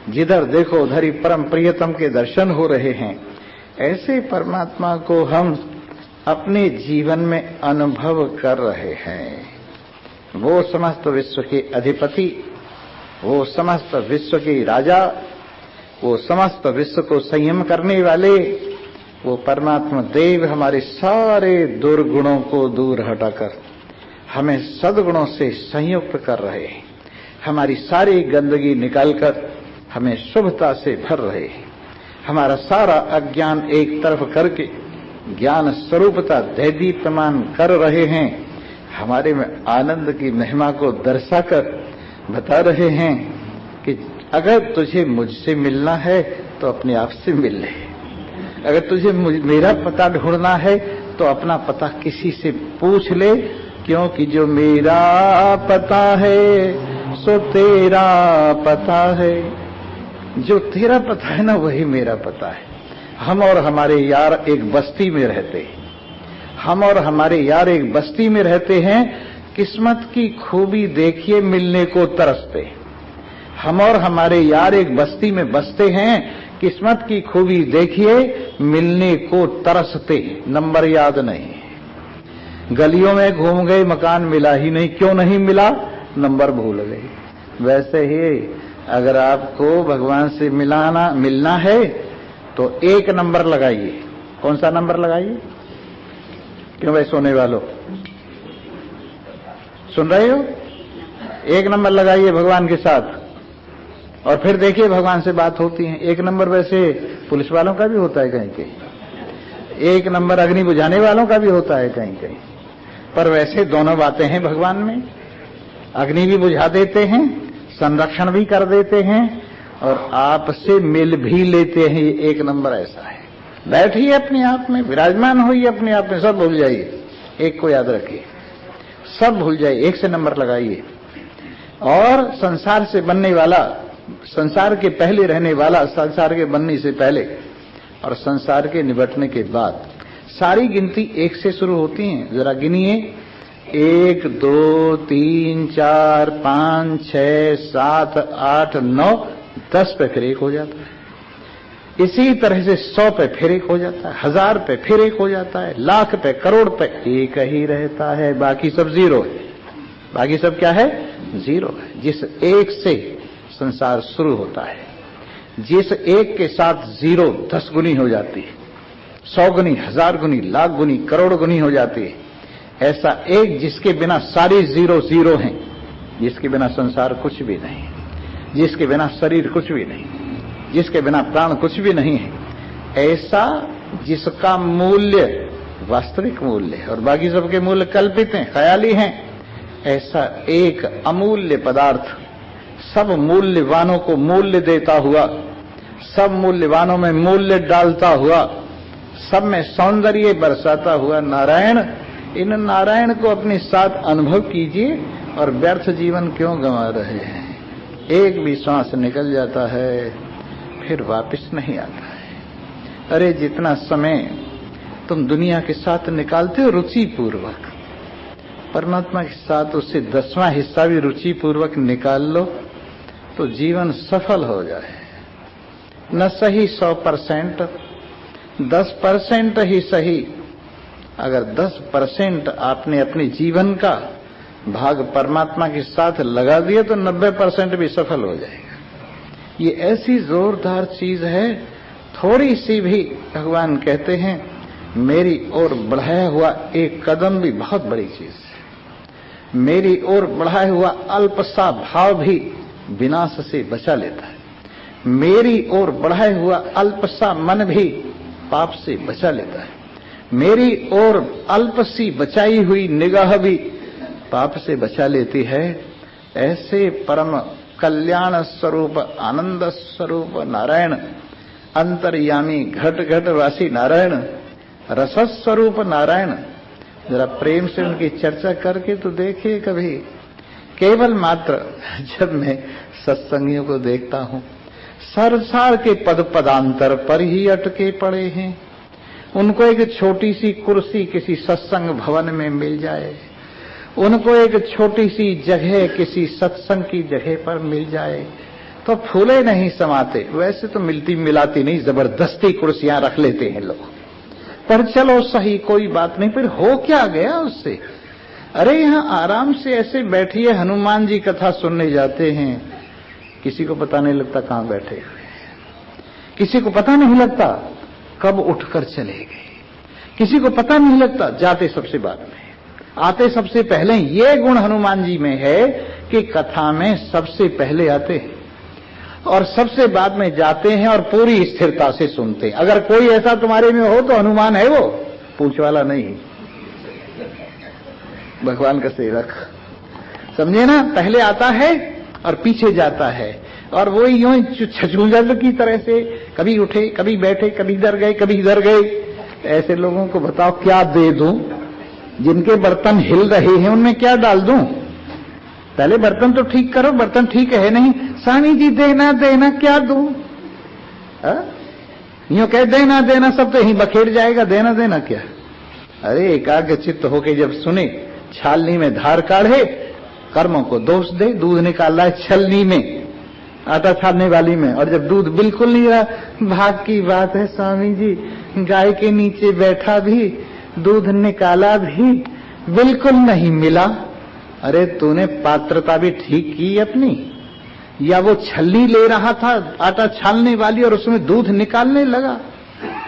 जिधर देखो उधर ही परम प्रियतम के दर्शन हो रहे हैं। ऐसे परमात्मा को हम अपने जीवन में अनुभव कर रहे हैं। वो समस्त विश्व के अधिपति, वो समस्त विश्व के राजा, वो समस्त विश्व को संयम करने वाले, वो परमात्मा देव हमारे सारे दुर्गुणों को दूर हटाकर हमें सद्गुणों से संयुक्त कर रहे हैं। हमारी सारी गंदगी निकालकर हमें शुभता से भर रहे हैं। हमारा सारा अज्ञान एक तरफ करके ज्ञान स्वरूपता दैदीप्यमान कर रहे हैं। हमारे में आनंद की महिमा को दर्शाकर बता रहे हैं कि अगर तुझे मुझसे मिलना है तो अपने आप से मिल ले, अगर तुझे मेरा पता ढूंढना है तो अपना पता किसी से पूछ ले, क्योंकि जो मेरा पता है सो तेरा पता है। जो तेरा पता है ना वही मेरा पता है। हम और हमारे यार एक बस्ती में रहते हैं, हम और हमारे यार एक बस्ती में रहते हैं। किस्मत की खूबी देखिए मिलने को तरसते। हम और हमारे यार एक बस्ती में बसते हैं, किस्मत की खूबी देखिए मिलने को तरसते। नंबर याद नहीं, गलियों में घूम गए मकान मिला ही नहीं। क्यों नहीं मिला? नंबर भूल गए। वैसे ही अगर आपको भगवान से मिलना है तो एक नंबर लगाइए। कौन सा नंबर लगाइए? क्यों भाई सोने वालों, सुन रहे हो? एक नंबर लगाइए भगवान के साथ और फिर देखिए भगवान से बात होती है। एक नंबर वैसे पुलिस वालों का भी होता है कहीं कहीं, एक नंबर अग्नि बुझाने वालों का भी होता है कहीं कहीं, पर वैसे दोनों बातें हैं भगवान में। अग्नि भी बुझा देते हैं, संरक्षण भी कर देते हैं और आपसे मिल भी लेते हैं। एक नंबर ऐसा है। बैठिए अपने आप में, विराजमान होइए अपने आप में, सब भूल जाइए। एक को याद रखिए, सब भूल जाइए, एक से नंबर लगाइए। और संसार से बनने वाला, संसार के पहले रहने वाला, संसार के बनने से पहले और संसार के निबटने के बाद, सारी गिनती एक से शुरू होती है। जरा गिनिए, 1 2 3 4 5 6 7 8 9 10 पे फिर एक हो जाता है। इसी तरह से 100 पे फिर एक हो जाता है, 1000 पे फिर एक हो जाता है, लाख पे, करोड़ पे एक ही रहता है, बाकी सब जीरो है। बाकी सब क्या है? जीरो है। जिस एक से संसार शुरू होता है जिस एक के साथ 0 10 गुनी हो जाती है, 100 गुनी, 1000 गुनी, लाख गुनी, करोड़ गुनी हो जाती है, ऐसा एक जिसके बिना सारी 0 0 हैं, जिसके बिना संसार कुछ भी नहीं, जिसके बिना शरीर कुछ भी नहीं, जिसके बिना प्राण कुछ भी नहीं है, ऐसा जिसका मूल्य वास्तविक मूल्य है और बाकी सबके मूल्य कल्पित हैं, ख्याली हैं, ऐसा एक अमूल्य पदार्थ सब मूल्यवानों को मूल्य देता हुआ, सब मूल्यवानों में मूल्य डालता हुआ, सब में सौंदर्य बरसाता हुआ नारायण, इन नारायण को अपने साथ अनुभव कीजिए और व्यर्थ जीवन क्यों गंवा रहे हैं। एक भी सांस निकल जाता है फिर वापस नहीं आता है। अरे जितना समय तुम दुनिया के साथ निकालते हो रुचि पूर्वक, परमात्मा के साथ उससे 10वां हिस्सा भी रुचि पूर्वक निकाल लो तो जीवन सफल हो जाए। न सही 100%, 10% ही सही। अगर 10% आपने अपने जीवन का भाग परमात्मा के साथ लगा दिया तो 90% भी सफल हो जाएगा। ये ऐसी जोरदार चीज है, थोड़ी सी भी भगवान कहते हैं मेरी ओर बढ़ाया हुआ एक कदम भी बहुत बड़ी चीज है। मेरी ओर बढ़ाया हुआ अल्प सा भाव भी विनाश से बचा लेता है। मेरी ओर बढ़ाया हुआ अल्प सा मन भी पाप से बचा लेता है। मेरी ओर अल्प सी बचाई हुई निगाह भी पाप से बचा लेती है। ऐसे परम कल्याण स्वरूप आनंद स्वरूप नारायण, अंतर्यामी घट घट वासी नारायण, रस स्वरूप नारायण, जरा प्रेम से उनकी चर्चा करके तो देखिए कभी। केवल मात्र जब मैं सत्संगियों को देखता हूं सरसार के पद पदांतर पर ही अटके पड़े हैं। उनको एक छोटी सी कुर्सी किसी सत्संग भवन में मिल जाए, उनको एक छोटी सी जगह किसी सत्संग की जगह पर मिल जाए तो फूले नहीं समाते। वैसे तो मिलती मिलाती नहीं, जबरदस्ती कुर्सियां रख लेते हैं लोग। पर चलो सही, कोई बात नहीं, फिर हो क्या गया उससे। अरे यहां आराम से ऐसे बैठिए, हनुमान जी कथा सुनने जाते हैं, किसी को पता नहीं लगता कहां बैठे हुए, किसी को पता नहीं लगता कब उठकर चले गए, किसी को पता नहीं लगता जाते सबसे बाद में, आते सबसे पहले। ये गुण हनुमान जी में है कि कथा में सबसे पहले आते हैं और सबसे बाद में जाते हैं और पूरी स्थिरता से सुनते हैं। अगर कोई ऐसा तुम्हारे में हो तो हनुमान है वो, पूछ वाला नहीं, भगवान का सेवक, समझे ना। पहले आता है और पीछे जाता है और वो यूं छछूंजल की तरह से कभी उठे कभी बैठे, कभी इधर गए कभी इधर गए। ऐसे लोगों को बताओ क्या दे दूं, जिनके बर्तन हिल रहे हैं उनमें क्या डाल दूं। पहले बर्तन तो ठीक करो, बर्तन ठीक है नहीं, स्वामी जी देना देना क्या दूं, यूं कह देना देना सब तो यहीं बखेड़ जाएगा, देना देना क्या। अरे एकाग्र चित्त होके जब सुने, छालनी में धार काढ़े, कर्मों को दोष दे, दूध निकाला है छलनी में, आटा छानने वाली में, और जब दूध बिल्कुल नहीं रहा, भाग की बात है स्वामी जी, गाय के नीचे बैठा भी, दूध निकाला भी, बिल्कुल नहीं मिला। अरे तूने पात्रता भी ठीक की अपनी, या वो छलनी ले रहा था आटा छानने वाली और उसमें दूध निकालने लगा,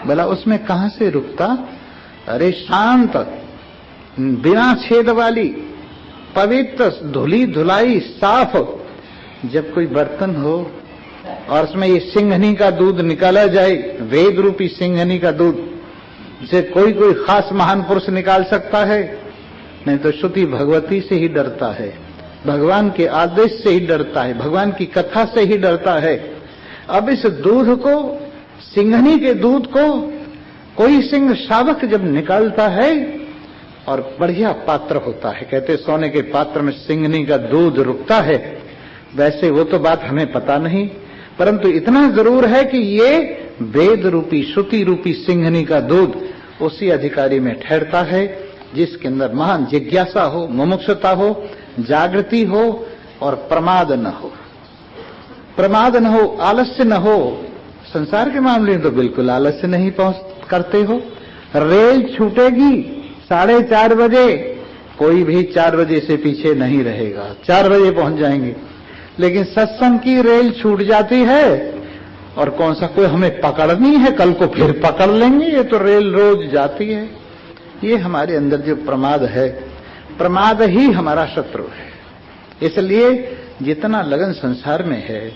भला उसमें कहां से रुकता। अरे शांत बिना छेद वाली पवित्र धुली धुलाई साफ जब कोई बर्तन हो और उसमें ये सिंघनी का दूध निकाला जाए, वेद रूपी सिंघनी का दूध, जिसे कोई कोई खास महान पुरुष निकाल सकता है, नहीं तो श्रुति भगवती से ही डरता है, भगवान के आदेश से ही डरता है, भगवान की कथा से ही डरता है। अब इस दूध को, सिंघनी के दूध को कोई सिंह शावक जब निकालता है और बढ़िया पात्र होता है, कहते सोने के पात्र में सिंघनी का दूध रुकता है, वैसे वो तो बात हमें पता नहीं, परंतु इतना जरूर है कि ये वेद रूपी श्रुति रूपी सिंघनी का दूध उसी अधिकारी में ठहरता है जिसके अंदर महान जिज्ञासा हो, मुमुक्षुता हो, जागृति हो और प्रमाद न हो, प्रमाद न हो, आलस्य न हो। संसार के मामले में तो बिल्कुल आलस्य नहीं करते हो। रेल छूटेगी 4:30 बजे, कोई भी 4 बजे से पीछे नहीं रहेगा, 4 बजे पहुंच जाएंगे। लेकिन सत्संग की रेल छूट जाती है और कौन सा कोई हमें पकड़नी है, कल को फिर पकड़ लेंगे, ये तो रेल रोज जाती है। ये हमारे अंदर जो प्रमाद है, प्रमाद ही हमारा शत्रु है। इसलिए जितना लगन संसार में है,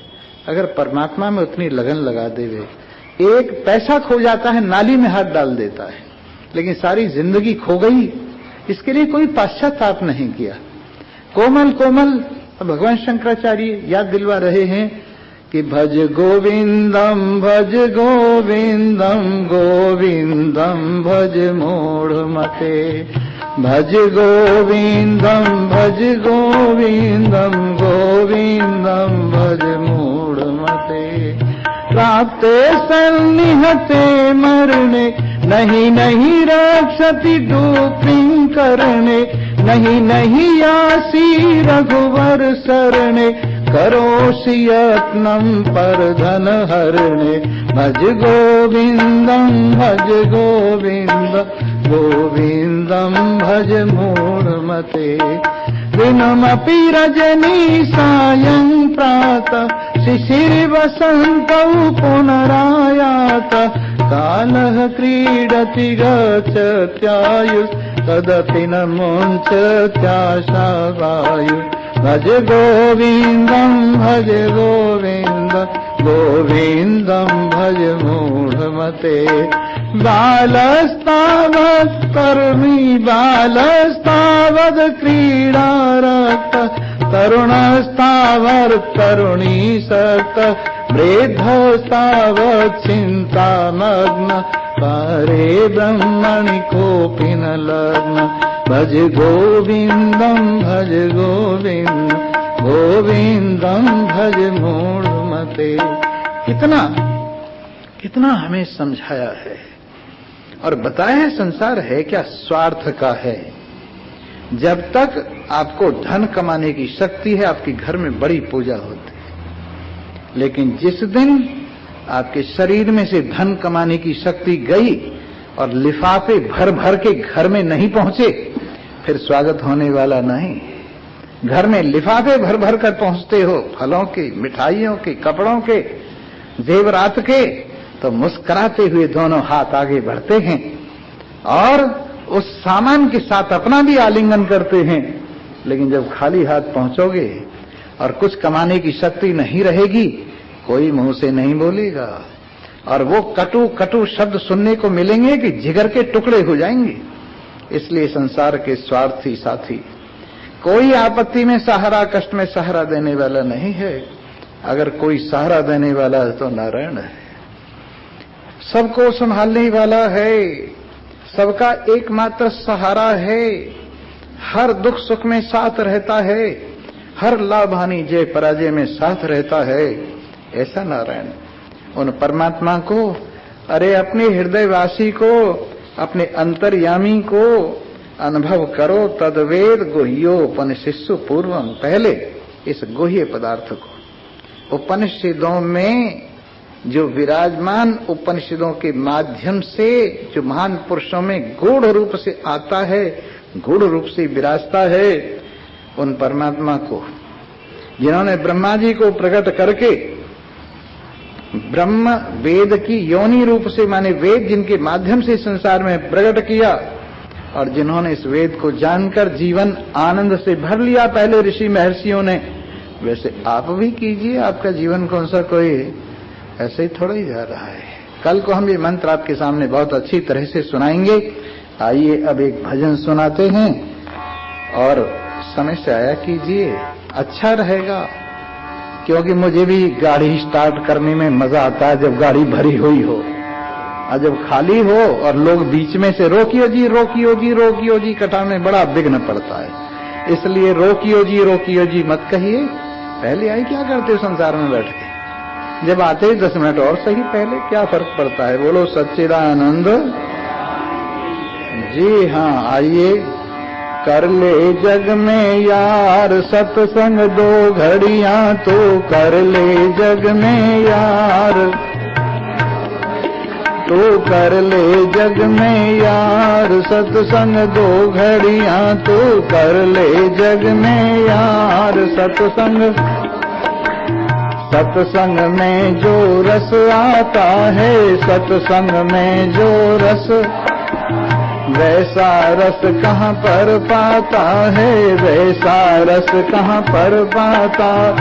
अगर परमात्मा में उतनी लगन लगा देवे, एक पैसा खो जाता है नाली में हाथ डाल देता है, लेकिन सारी जिंदगी खो गई, इसके लिए कोई पश्चाताप नहीं किया। कोमल कोमल भगवान शंकराचार्य याद दिलवा रहे हैं कि भज गोविंदम गोविंदम भज मूढ़ मते, भज गोविंदम गोविंदम भज मूढ़ मते। प्राप्ते सन्निहते मरणे, नहीं रक्षति डूपिंग करणे, नहीं आसी रघुवर शरणे, करोषि यत्नम पर धन हरणे। भज गोविंदम गोविंदम भज मूढ़मते। दिनमपि रजनी सायं प्रातः, शिशिर वसन्तौ पुनरायात। कालः क्रीडति गच्छत्यायुः, तदपि न मुञ्चत्याशा वायुः। भज गोविंदम गोविंदम भज मूढ़मते। बालस्तावत् कर्मी बालस्तावद् क्रीडारक्त, तरुणस्तावत् तरुणी सक्त, वृद्धस्तावत् चिन्तामग्न, परे ब्रह्मणि कोऽपि न लग्न। भज गोविंदम गोविंदम भज मूढ़मते। कितना हमें समझाया है और बताया है संसार है क्या, स्वार्थ का है। जब तक आपको धन कमाने की शक्ति है, आपके घर में बड़ी पूजा होती है, लेकिन जिस दिन आपके शरीर में से धन कमाने की शक्ति गई और लिफाफे भर भर के घर में नहीं पहुंचे, फिर स्वागत होने वाला नहीं। घर में लिफाफे भर भर कर पहुंचते हो, फलों के, मिठाइयों के, कपड़ों के, जेवरात के, तो मुस्कुराते हुए दोनों हाथ आगे बढ़ते हैं और उस सामान के साथ अपना भी आलिंगन करते हैं। लेकिन जब खाली हाथ पहुंचोगे और कुछ कमाने की शक्ति नहीं रहेगी, कोई मुंह से नहीं बोलेगा और वो कटु कटु शब्द सुनने को मिलेंगे कि जिगर के टुकड़े हो जाएंगे। इसलिए संसार के स्वार्थी साथी, कोई आपत्ति में सहारा, कष्ट में सहारा देने वाला नहीं है। अगर कोई सहारा देने वाला है तो नारायण है, सबको संभालने वाला है, सबका एकमात्र सहारा है, हर दुख सुख में साथ रहता है, हर लाभ हानि जय पराजय में साथ रहता है, ऐसा नारायण। उन परमात्मा को, अरे अपने हृदयवासी को, अपने अंतर्यामी को अनुभव करो। तद्वेद गुह्योपनिषत्सु पूर्वम, पहले इस गुह्य पदार्थ को उपनिषदों में जो विराजमान, उपनिषदों के माध्यम से जो महान पुरुषों में गूढ़ रूप से आता है, गूढ़ रूप से विराजता है, उन परमात्मा को, जिन्होंने ब्रह्मा जी को प्रकट करके ब्रह्म वेद की योनि रूप से, माने वेद जिनके माध्यम से संसार में प्रकट किया, और जिन्होंने इस वेद को जानकर जीवन आनंद से भर लिया पहले ऋषि महर्षियों ने, वैसे आप भी कीजिए। आपका जीवन कौन सा कोई ऐसे ही थोड़ा ही जा रहा है। कल को हम ये मंत्र आपके सामने बहुत अच्छी तरह से सुनाएंगे। आइए अब एक भजन सुनाते हैं और समय से आया कीजिए, अच्छा रहेगा। क्योंकि मुझे भी गाड़ी स्टार्ट करने में मजा आता है जब गाड़ी भरी हुई हो, और जब खाली हो और लोग बीच में से रोकियो जी रोकियो जी रोकियो जी कटाने बड़ा विघ्न पड़ता है। इसलिए रोकियो जी मत कहिए। पहले आई क्या करते हो संसार में बैठ के, जब आते ही 10 मिनट और सही, पहले क्या फर्क पड़ता है। बोलो सच्चिदानंद। जी हाँ, आइए। कर ले जग में यार सत्संग 2 घड़ियां, तो कर ले जग में यार, तो कर ले जग में यार सत्संग 2 घड़ियां, तो कर ले जग में यार सत्संग। सत्संग में जो रस आता है, सत्संग में जो रस, वैसा रस कहाँ पर पाता है, वैसा रस कहाँ पर पाता।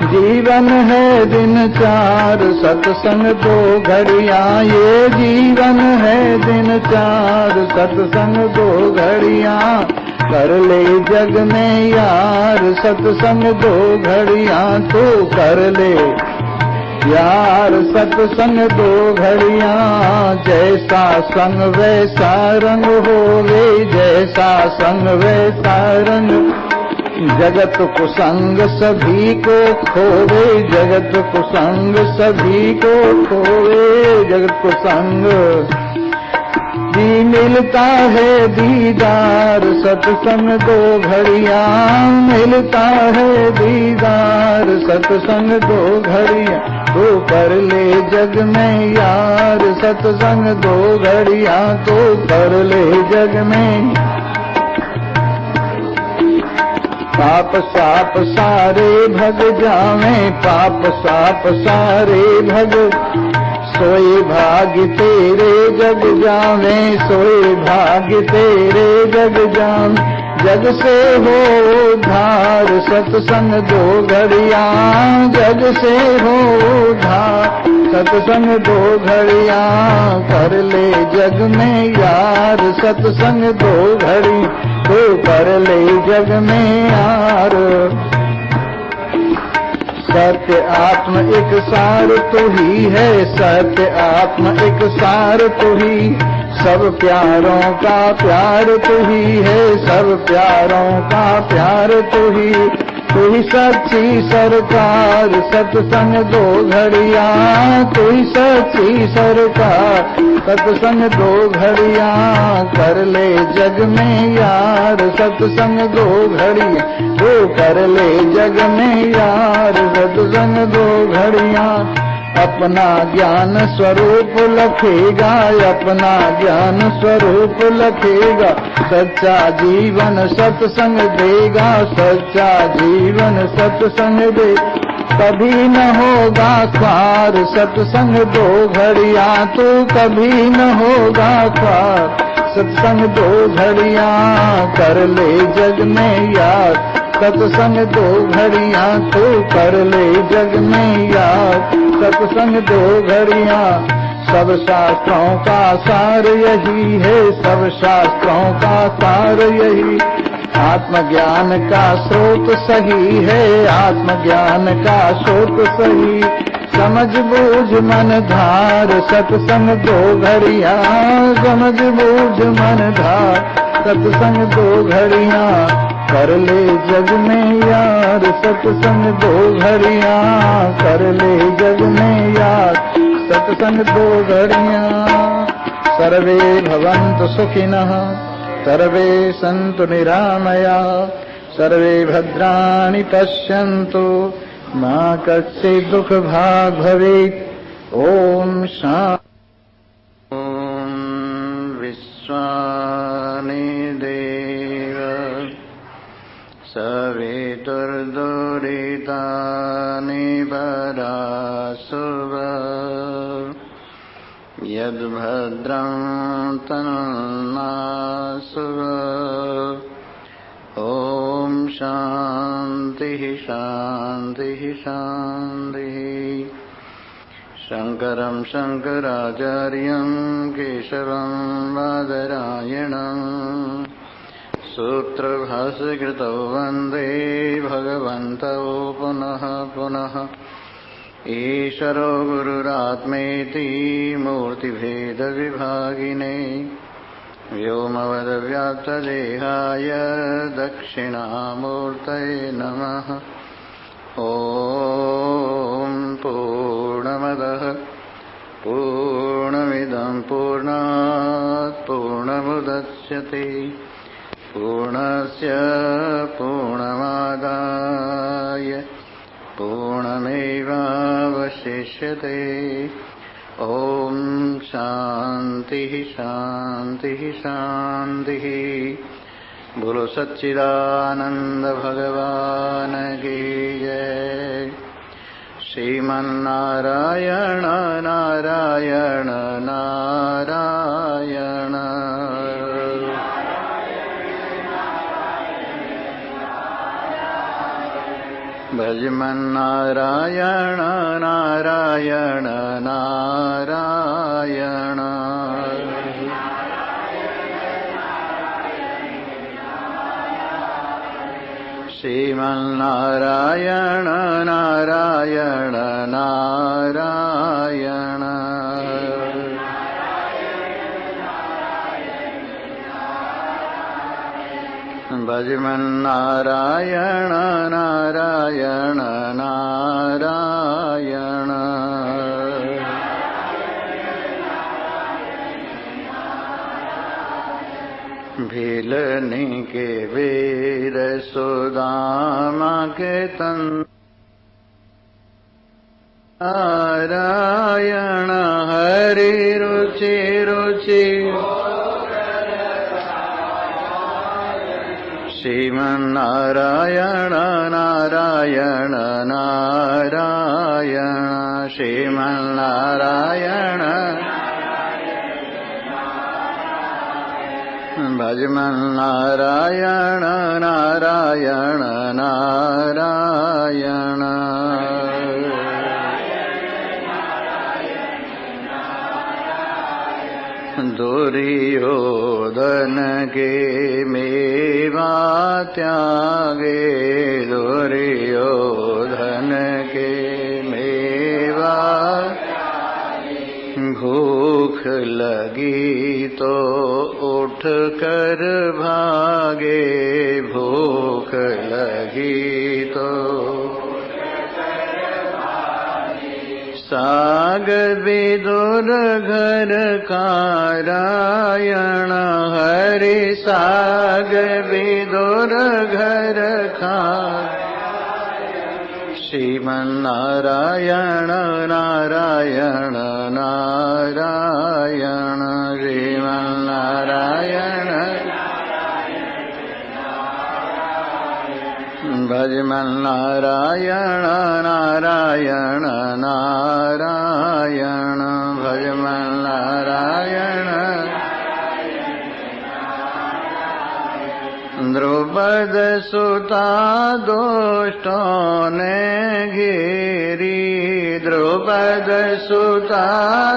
जीवन है दिन चार, सत्संग दो घड़ियाँ, ये जीवन है दिन चार, सत्संग दो घड़ियाँ। कर ले जग में यार, सत्संग दो घड़ियाँ तो कर ले यार, सत्संग दो घड़ियाँ। जैसा संग वैसा रंग होवे, जैसा संग वैसा रंग। जगत कुसंग सभी को खोवे, जगत कुसंग सभी को खोवे, जगत कुसंग। जी मिलता है दीदार, सत्संग दो घड़ियाँ, मिलता है दीदार, सत्संग दो घड़ियाँ तो कर ले जग में यार, सत्संग दो घड़ियाँ तो कर ले जग में। पाप साप सारे भग जावे, पाप साप सारे भग, सोए भाग्य तेरे जग जावे, सोए भाग्य तेरे जग जावे। जग से हो उद्धार, सत्संग दो घड़ियाँ, जग से हो उद्धार, सत्संग दो घड़ियाँ। कर ले जग में यार, सत्संग दो घड़ी तो कर ले जग में यार। सत्य आत्म एक सार तो ही है, सत्य आत्म एक सार तो ही, सब प्यारों का प्यार तो ही है, सब प्यारों का प्यार तो ही। तू ही सच्ची सरकार, सत्संग दो घड़ियाँ, तू ही सच्ची सरकार, सत्संग दो घड़ियाँ। कर ले जग में यार, सत्संग दो घड़ियाँ तो कर ले जग में यार, सत्संग दो घड़ियाँ। अपना ज्ञान स्वरूप लखेगा, अपना ज्ञान स्वरूप लखेगा, सच्चा जीवन सत्संग देगा, सच्चा जीवन सत्संग दे। कभी न होगा ख्वार, सत्संग दो घड़ियाँ तो कभी न होगा ख्वार, सत्संग दो घड़ियाँ। कर ले जग में यार, सत्संग दो घड़ियाँ तो कर ले जग में यार, सत्संग दो घड़ियाँ। सब शास्त्रों का सार यही है, सब शास्त्रों का सार यही। आत्मज्ञान का स्रोत सही है, आत्मज्ञान का स्रोत सही। समझ बूझ मन धार, सत्संग दो घड़ियाँ, समझ बूझ मन धार, सत्संग दो घड़ियाँ। कर ले जग में यार, सत्संग दो घड़ियाँ, कर ले जग में यार, सत्संग दो घड़ियाँ। सर्वे भवन्तु सुखिनः, सर्वे सन्तु निरामयाः, सर्वे भद्राणि पश्यन्तु, मा कश्चित् दुःखभाग् भवेत्। ॐ शान्ति। विश्वानि देव सवितुर्दुरितानि वरासुव, यद्भद्रं तन्नासुव। ॐ शान्तिः शान्तिः शान्तिः। शङ्करं शङ्कराचार्यं केशवं बादरायणं, सूत्रभाष्यकृतौ वन्दे भगवन्तौ पुनः पुनः। ईश्वरो गुरुरात्मेति मूर्तिभेदविभागिने, व्योमवद्व्याप्तदेहाय दक्षिणामूर्तये नमः। ॐ पूर्णमदः पूर्णमिदं पूर्णात् पूर्णमुदच्यते, पूर्णस्य पूर्णमादाय पूर्णमेवावशिष्यते। ॐ शान्तिः शान्तिः शान्तिः। बोलो सच्चिदानंद भगवान की जय। श्रीमन्नारायण नारायण नारायण। भजमन्नारायण नारायण नारायण। श्रीमन्नारायण नारायण नारायण। भजमन्नारायण नारायण नारायण। भीलनी के वीर सुदामा के तन नारायण हरि रुचि रुचि। श्रीमन्नारायण नारायण नारायण। श्रीमन्नारायण भजमन्नारायण नारायण नारायण। दुर्योधन के मेवा त्यागे, दुर्योधन के मेवा। भूख लगी तो उठ कर भागे, भूख लगी तो। साग विदुर घर कारायण हरि, साग विदुर घर खार। श्रीमन्नारायण नारायण नारायण। श्रीमन्नारायण भजमन्नारायण नारायण नारायण। भजमन्नारायण। द्रुपद सुता दुष्टों ने घेरी, द्रुपद सुता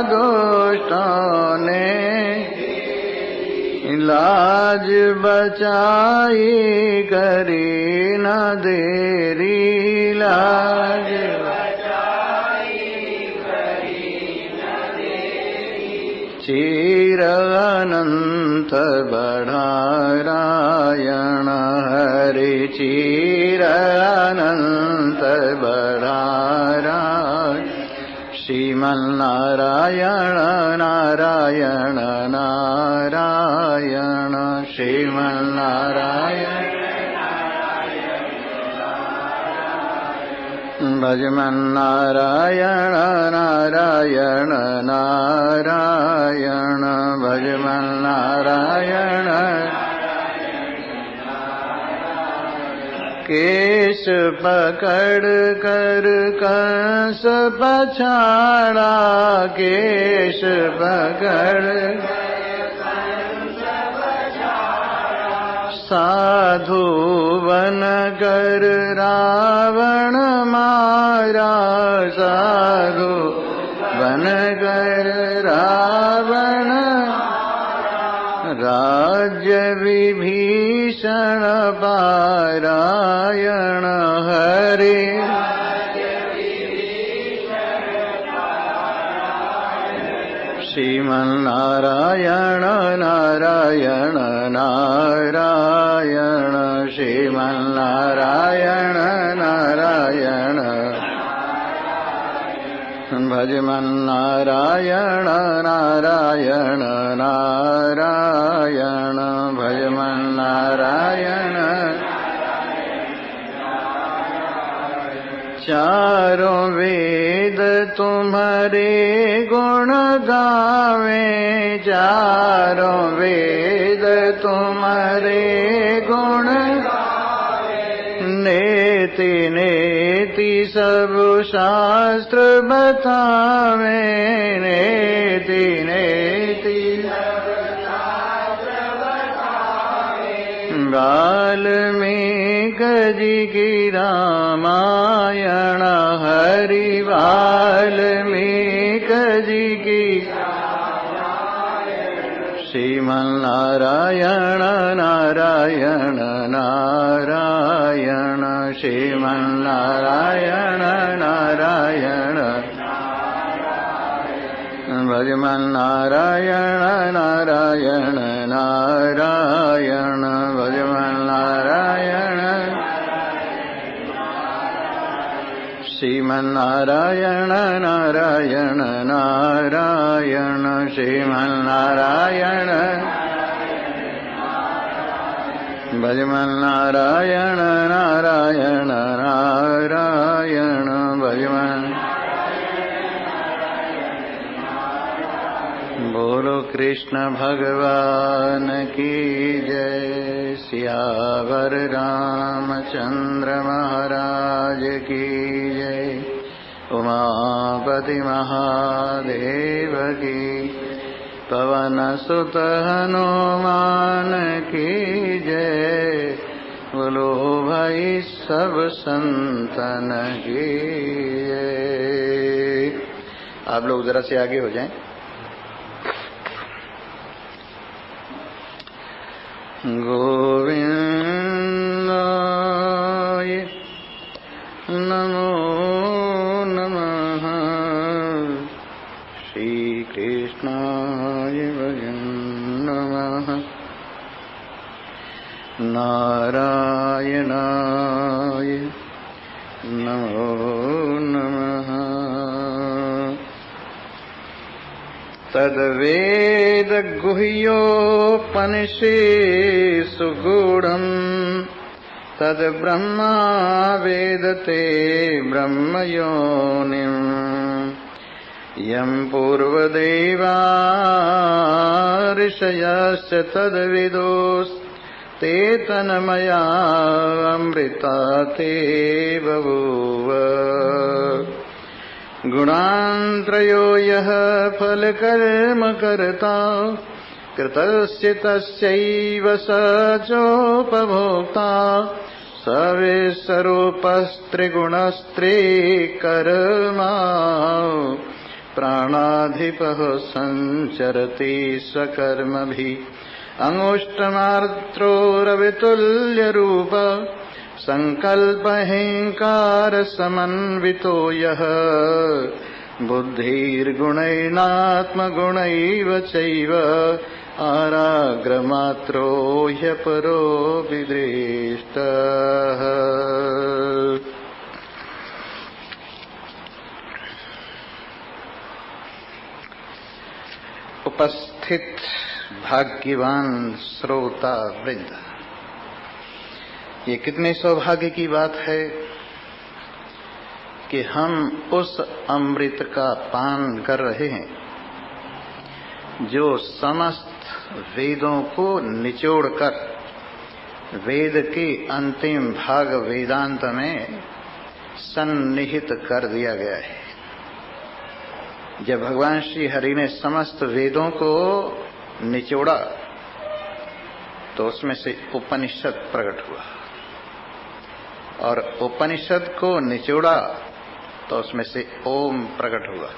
दुष्टों ने। लाज बचाई करी न देरी, लाज बचाई करी न देरी। चिर अनंत बढ़ारायण हरि, चिर अनंत बढ़ारायण। श्रीमन्नारायण नारायण नारायण। श्रीमन्नारायण भजमन्नारायण नारायण नारायण। भजमन्नारायण। केश पकड़ कर कंस पछाड़ा, केश पकड़ साधु बन कर रावण मारा, साधु बन कर रावण। राज्य विभीषण पारायण हरि, श्रीमन्नारायण नारायण नारायण। श्रीमन्नारायण नारायण। भजमन्नारायण नारायण नारायण। भजमन्नारायण। चारों वेद तुम्हारे गुण गावे, चारों वेद तुम्हारे गुण। नेति नेति सब शास्त्र बतावे, नेति नेति वाल्मीकि जी की रामायण, हरि वाल्मीकि जी की श्रीमन्नारायण नारायण नारायण, श्रीमन्नारायण नारायण भजमन्नारायण नारायण नारायण भजमन्नारायण, श्रीमन्नारायण नारायण नारायण, श्रीमन्नारायण भजमन्नारायण नारायण नारायण भजमन्। बोलो कृष्ण भगवान की जय, सियावर रामचंद्र महाराज की जय, उमापति महादेव की, पवन सुत हनुमान की जय, बोलो भाई सब संतन की जय। आप लोग जरा से आगे हो जाएं। गोविंदाय नमो नमः, श्री कृष्णाय वयं नमः, नारायणाय नमो नमः। तद्वेद गुह्योपनिषत्सु गूढ़म्, तद्ब्रह्मा वेदते ब्रह्मयोनिम्, यं पूर्वदेवा ऋषयश्च तद्विदुस्ते तन्मया अमृता ते बभूव। गुणान्त्रयो यः फलकर्म कर्ता, कृतस्य तस्यैव स चोपभोक्ता, स विश्वरूपस्त्रिगुणस्त्रिकर्मा, प्राणाधिपः संचरति स्वकर्मभिः, अंगुष्ठमात्रो रवितुल्यरूप, संकल्पहिंकार समन्वितो यः, बुद्धिर्गुणैनात्मगुणैव चैव, आराग्रमात्रो ह्यपरो विदृष्टः। उपस्थित भाग्यवान श्रोता वृंद, ये कितने सौभाग्य की बात है कि हम उस अमृत का पान कर रहे हैं जो समस्त वेदों को निचोड़कर वेद के अंतिम भाग वेदांत में सन्निहित कर दिया गया है। जब भगवान श्री हरि ने समस्त वेदों को निचोड़ा तो उसमें से उपनिषद प्रकट हुआ, और उपनिषद को निचोड़ा तो उसमें से ओम प्रकट हुआ,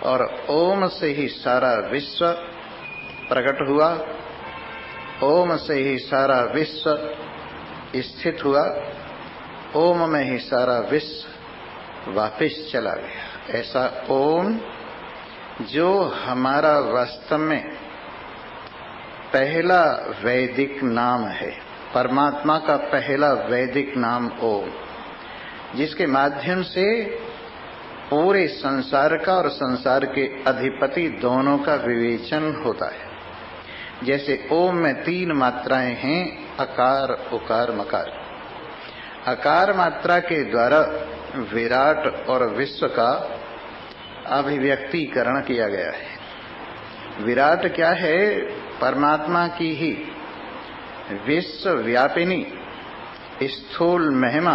और ओम से ही सारा विश्व प्रकट हुआ, ओम से ही सारा विश्व स्थित हुआ, ओम में ही सारा विश्व वापस चला गया। ऐसा ओम जो हमारा वास्तव में पहला वैदिक नाम है, परमात्मा का पहला वैदिक नाम ओम, जिसके माध्यम से पूरे संसार का और संसार के अधिपति दोनों का विवेचन होता है। जैसे ओम में 3 मात्राएं हैं, अकार उकार मकार। अकार मात्रा के द्वारा विराट और विश्व का अभिव्यक्तिकरण किया गया है। विराट क्या है? परमात्मा की ही विश्व व्यापिनी स्थूल महिमा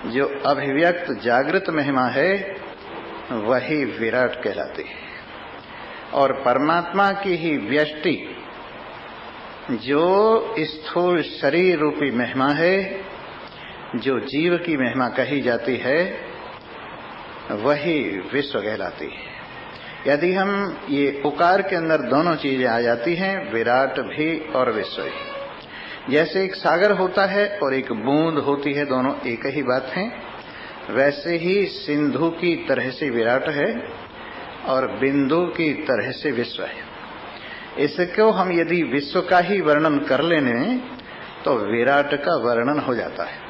जो अभिव्यक्त जागृत महिमा है वही विराट कहलाती है। और परमात्मा की ही व्यष्टि जो स्थूल शरीर रूपी महिमा है, जो जीव की महिमा कही जाती है, वही विश्व कहलाती है। यदि हम ये उकार के अंदर दोनों चीजें आ जाती हैं, विराट भी और विश्व भी। जैसे एक सागर होता है और एक बूंद होती है, दोनों एक ही बात है, वैसे ही सिंधु की तरह से विराट है और बिंदु की तरह से विश्व है। इसको हम यदि विश्व का ही वर्णन कर लेने तो विराट का वर्णन हो जाता है।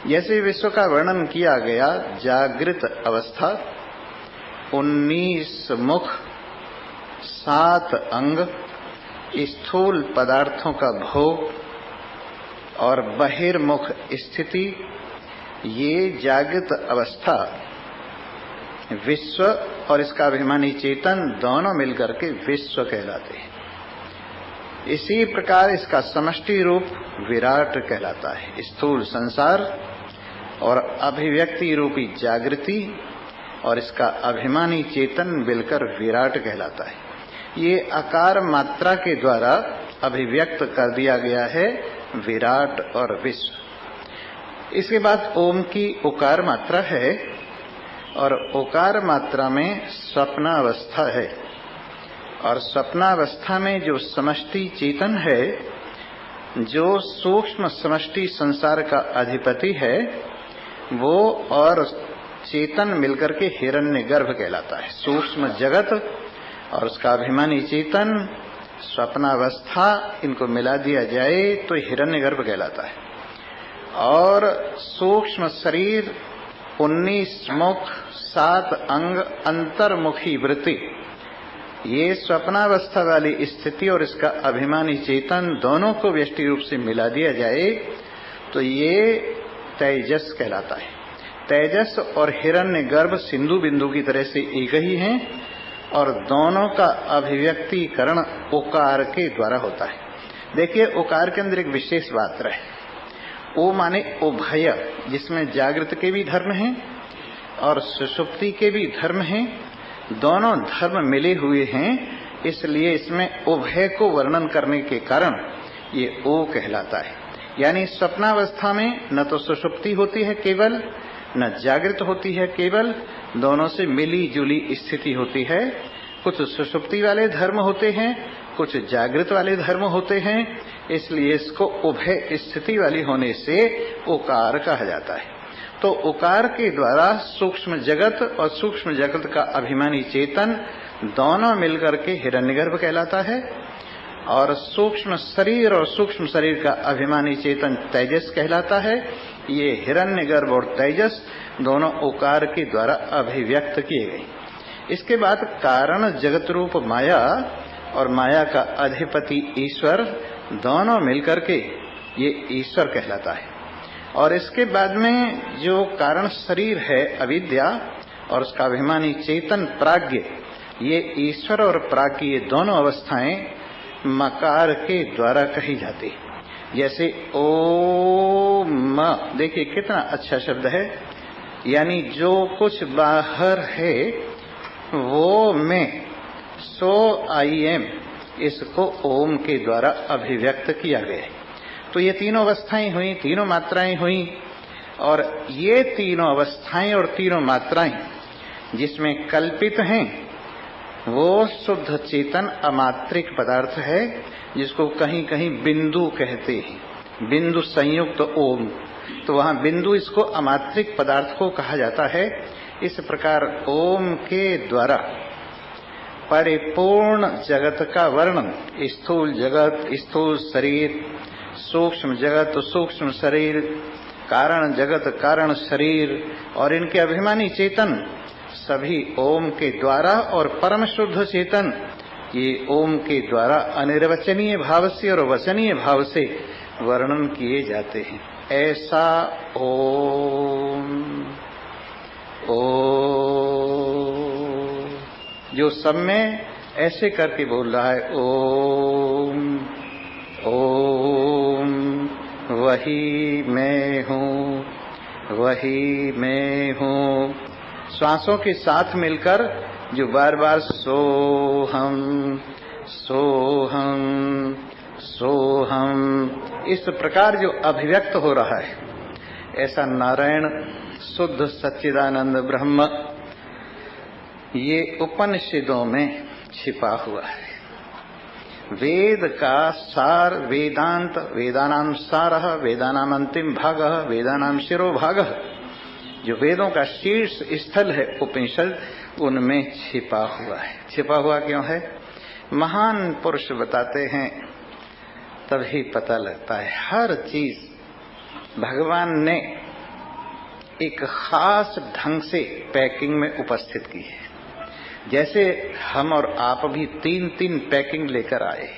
जैसे विश्व का वर्णन किया गया, जागृत अवस्था, 19 मुख, 7 अंग, स्थूल पदार्थों का भोग और बहिर्मुख स्थिति, ये जागृत अवस्था विश्व और इसका अभिमानी चेतन दोनों मिलकर के विश्व कहलाते हैं। इसी प्रकार इसका समष्टि रूप विराट कहलाता है। स्थूल संसार और अभिव्यक्ति रूपी जागृति और इसका अभिमानी चेतन मिलकर विराट कहलाता है। ये आकार मात्रा के द्वारा अभिव्यक्त कर दिया गया है विराट और विश्व। इसके बाद ओम की उकार मात्रा है और उकार मात्रा में स्वप्नावस्था है। और स्वप्नावस्था में जो समष्टि चेतन है, जो सूक्ष्म समष्टि संसार का अधिपति है, वो और चेतन मिलकर के हिरण्यगर्भ कहलाता है। सूक्ष्म जगत और उसका अभिमानी चेतन, स्वप्नावस्था, इनको मिला दिया जाए तो हिरण्यगर्भ कहलाता है। और सूक्ष्म शरीर, 19 मुख, 7 अंग, अंतर्मुखी वृत्ति, ये स्वप्नावस्था वाली स्थिति और इसका अभिमानी चेतन दोनों को व्यष्टि रूप से मिला दिया जाए तो ये तेजस कहलाता है। तेजस और हिरण्यगर्भ सिंधु बिंदु की तरह से एक ही हैं और दोनों का अभिव्यक्तिकरण ओकार के द्वारा होता है। देखिए, ओकार के अंदर एक विशेष बात रहे, ओ माने उभय, जिसमें जागृत के भी धर्म हैं और सुषुप्ति के भी धर्म हैं, दोनों धर्म मिले हुए हैं। इसलिए इसमें उभय को वर्णन करने के कारण ये ओ कहलाता है। यानी स्वप्नावस्था में न तो सुषुप्ति होती है केवल, न जागृत होती है केवल, दोनों से मिली जुली स्थिति होती है। कुछ सुषुप्ति वाले धर्म होते हैं, कुछ जागृत वाले धर्म होते हैं, इसलिए इसको उभय स्थिति वाली होने से ओकार कहा जाता है। तो ओकार के द्वारा सूक्ष्म जगत और सूक्ष्म जगत का अभिमानी चेतन दोनों मिलकर के हिरण्यगर्भ कहलाता है और सूक्ष्म शरीर और सूक्ष्म शरीर का अभिमानी चेतन तेजस कहलाता है। ये हिरण्यगर्भ और तेजस दोनों ओकार के द्वारा अभिव्यक्त किए गए। इसके बाद कारण जगत रूप माया और माया का अधिपति ईश्वर दोनों मिलकर के ये ईश्वर कहलाता है। और इसके बाद में जो कारण शरीर है अविद्या और उसका अभिमानी चेतन प्राज्ञ, ये ईश्वर और प्राज्ञ, ये दोनों अवस्थाएं मकार के द्वारा कही जाती। जैसे ओम, देखिए कितना अच्छा शब्द है, यानी जो कुछ बाहर है वो मैं, सो आई एम, इसको ओम के द्वारा अभिव्यक्त किया गया है। तो ये तीनों अवस्थाएं हुई, तीनों मात्राएं हुई, और ये तीनों अवस्थाएं और तीनों मात्राएं जिसमें कल्पित हैं वो शुद्ध चेतन अमात्रिक पदार्थ है, जिसको कहीं कहीं बिंदु कहते हैं, बिंदु संयुक्त ओम। तो वहां बिंदु, इसको अमात्रिक पदार्थ को कहा जाता है। इस प्रकार ओम के द्वारा परिपूर्ण जगत का वर्णन, स्थूल जगत, स्थूल शरीर, सूक्ष्म जगत, सूक्ष्म शरीर, कारण जगत, कारण शरीर और इनके अभिमानी चेतन सभी ओम के द्वारा और परम शुद्ध चेतन ये ओम के द्वारा अनिर्वचनीय भाव से और वचनीय भाव से वर्णन किए जाते हैं। ऐसा ओम, ओम, जो सब में ऐसे करके बोल रहा है, ओम ओम, वही मैं हूँ, वही मैं हूँ। श्वासों के साथ मिलकर जो बार बार सोहम सोहम सोहम इस प्रकार जो अभिव्यक्त हो रहा है, ऐसा नारायण शुद्ध सच्चिदानंद ब्रह्म ये उपनिषदों में छिपा हुआ है। वेद का सार वेदांत, वेदानाम सारः, वेदानाम अंतिम भागः, वेदानाम शिरोभागः, जो वेदों का शीर्ष स्थल है उपनिषद, उनमें छिपा हुआ है। छिपा हुआ क्यों है? महान पुरुष बताते हैं तभी पता लगता है। हर चीज भगवान ने एक खास ढंग से पैकिंग में उपस्थित की है। जैसे हम और आप भी तीन तीन पैकिंग लेकर आए,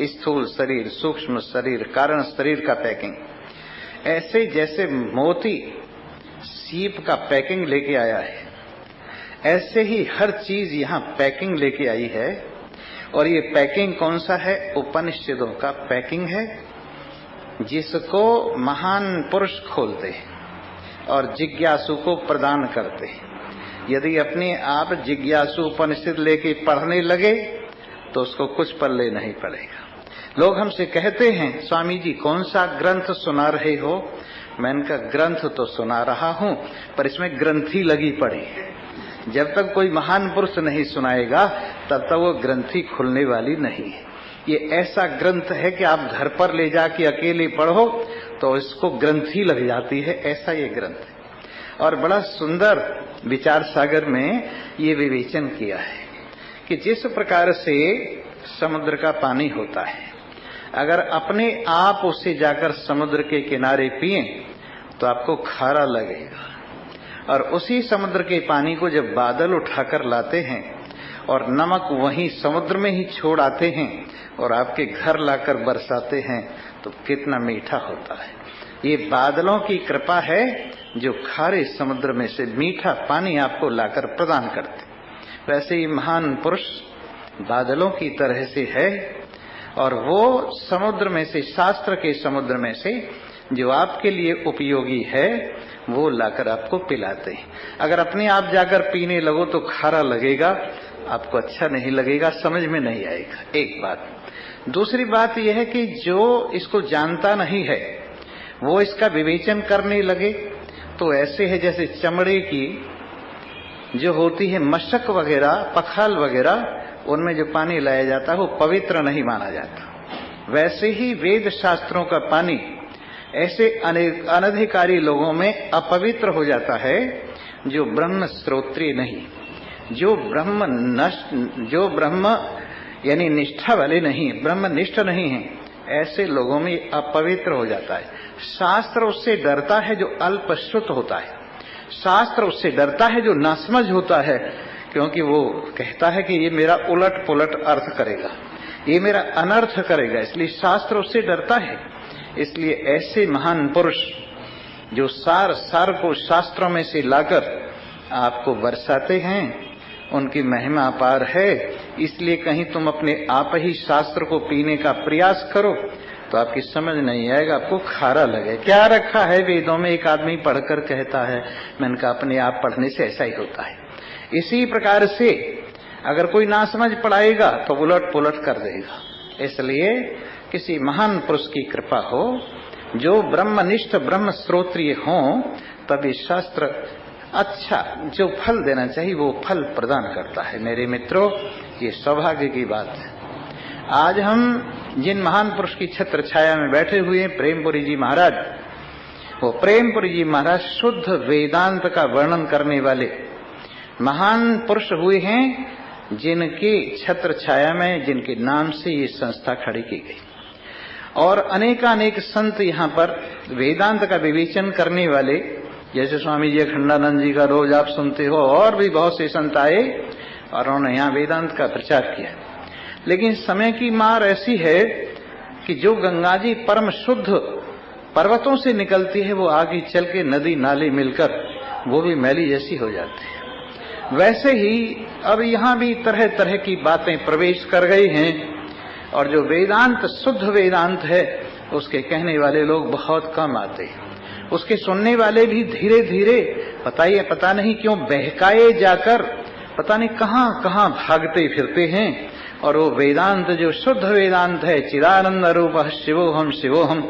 स्थूल शरीर, सूक्ष्म शरीर, कारण शरीर का पैकिंग, ऐसे जैसे मोती सीप का पैकिंग लेके आया है, ऐसे ही हर चीज यहाँ पैकिंग लेके आई है। और ये पैकिंग कौन सा है? उपनिषदों का पैकिंग है, जिसको महान पुरुष खोलते हैं और जिज्ञासु को प्रदान करते हैं। यदि अपने आप जिज्ञासु उपनिषद लेके पढ़ने लगे तो उसको कुछ पल्ले नहीं पड़ेगा। लोग हमसे कहते हैं, स्वामी जी कौन सा ग्रंथ सुना रहे हो? मैंने कहा ग्रंथ तो सुना रहा हूं, पर इसमें ग्रंथी लगी पड़ी है। जब तक कोई महान पुरुष नहीं सुनाएगा तब तक वो ग्रंथी खुलने वाली नहीं है। ये ऐसा ग्रंथ है कि आप घर पर ले जाके अकेले पढ़ो तो इसको ग्रंथी लग जाती है, ऐसा ये ग्रंथ है। और बड़ा सुंदर विचार सागर में ये विवेचन किया है कि जिस प्रकार से समुद्र का पानी होता है, अगर अपने आप उससे जाकर समुद्र के किनारे पिए तो आपको खारा लगेगा, और उसी समुद्र के पानी को जब बादल उठाकर लाते हैं और नमक वहीं समुद्र में ही छोड़ आते हैं और आपके घर लाकर बरसाते हैं तो कितना मीठा होता है। ये बादलों की कृपा है जो खारे समुद्र में से मीठा पानी आपको लाकर प्रदान करते। वैसे ही महान पुरुष बादलों की तरह से है, और वो समुद्र में से, शास्त्र के समुद्र में से जो आपके लिए उपयोगी है वो लाकर आपको पिलाते हैं। अगर अपने आप जाकर पीने लगो तो खारा लगेगा, आपको अच्छा नहीं लगेगा, समझ में नहीं आएगा। एक बात। दूसरी बात यह है कि जो इसको जानता नहीं है वो इसका विवेचन करने लगे तो ऐसे है जैसे चमड़े की जो होती है मशक वगैरह, पखाल वगैरह, उनमें जो पानी लाया जाता है वो पवित्र नहीं माना जाता। वैसे ही वेद शास्त्रों का पानी ऐसे अनधिकारी लोगों में अपवित्र हो जाता है जो ब्रह्म श्रोत्रिय नहीं, जो ब्रह्म यानी निष्ठा वाले नहीं, ब्रह्मनिष्ठ नहीं है, ऐसे लोगों में अपवित्र हो जाता है। शास्त्र उससे डरता है जो अल्पश्रुत होता है, शास्त्र उससे डरता है जो नासमझ होता है, क्योंकि वो कहता है कि ये मेरा उलट पुलट अर्थ करेगा, ये मेरा अनर्थ करेगा, इसलिए शास्त्र उससे डरता है। इसलिए ऐसे महान पुरुष जो सार को शास्त्रों में से लाकर आपको बरसाते हैं, उनकी महिमा अपार है। इसलिए कहीं तुम अपने आप ही शास्त्र को पीने का प्रयास करो तो आपकी समझ नहीं आएगा, आपको खारा लगे। क्या रखा है वेदों में? एक आदमी पढ़कर कहता है, मैंने कहा अपने आप पढ़ने से ऐसा ही होता है। इसी प्रकार से अगर कोई नासमझ पढ़ाएगा तो उलट पुलट कर देगा। इसलिए किसी महान पुरुष की कृपा हो जो ब्रह्मनिष्ठ ब्रह्म श्रोत्रिय हो, तभी शास्त्र अच्छा जो फल देना चाहिए वो फल प्रदान करता है। मेरे मित्रों, ये सौभाग्य की बात है। आज हम जिन महान पुरुष की छत्र छाया में बैठे हुए हैं, प्रेमपुरी जी महाराज, वो प्रेमपुरी जी महाराज शुद्ध वेदांत का वर्णन करने वाले महान पुरुष हुए हैं, जिनके छत्र छाया में, जिनके नाम से ये संस्था खड़ी की गई। और अनेकानेक संत यहाँ पर वेदांत का विवेचन करने वाले, जैसे स्वामी जी अखंडानंद जी का रोज आप सुनते हो, और भी बहुत से संत आए और उन्होंने यहाँ वेदांत का प्रचार किया। लेकिन समय की मार ऐसी है कि जो गंगा जी परम शुद्ध पर्वतों से निकलती है, वो आगे चल के नदी नाले मिलकर वो भी मैली जैसी हो जाती है। वैसे ही अब यहाँ भी तरह तरह की बातें प्रवेश कर गई हैं, और जो वेदांत शुद्ध वेदांत है उसके कहने वाले लोग बहुत कम आते हैं। उसके सुनने वाले भी धीरे धीरे पता नहीं क्यों बहकाए जाकर पता नहीं कहां कहां भागते फिरते हैं। और वो वेदांत जो शुद्ध वेदांत है, चिदानंद रूप शिवोहम शिवोहम,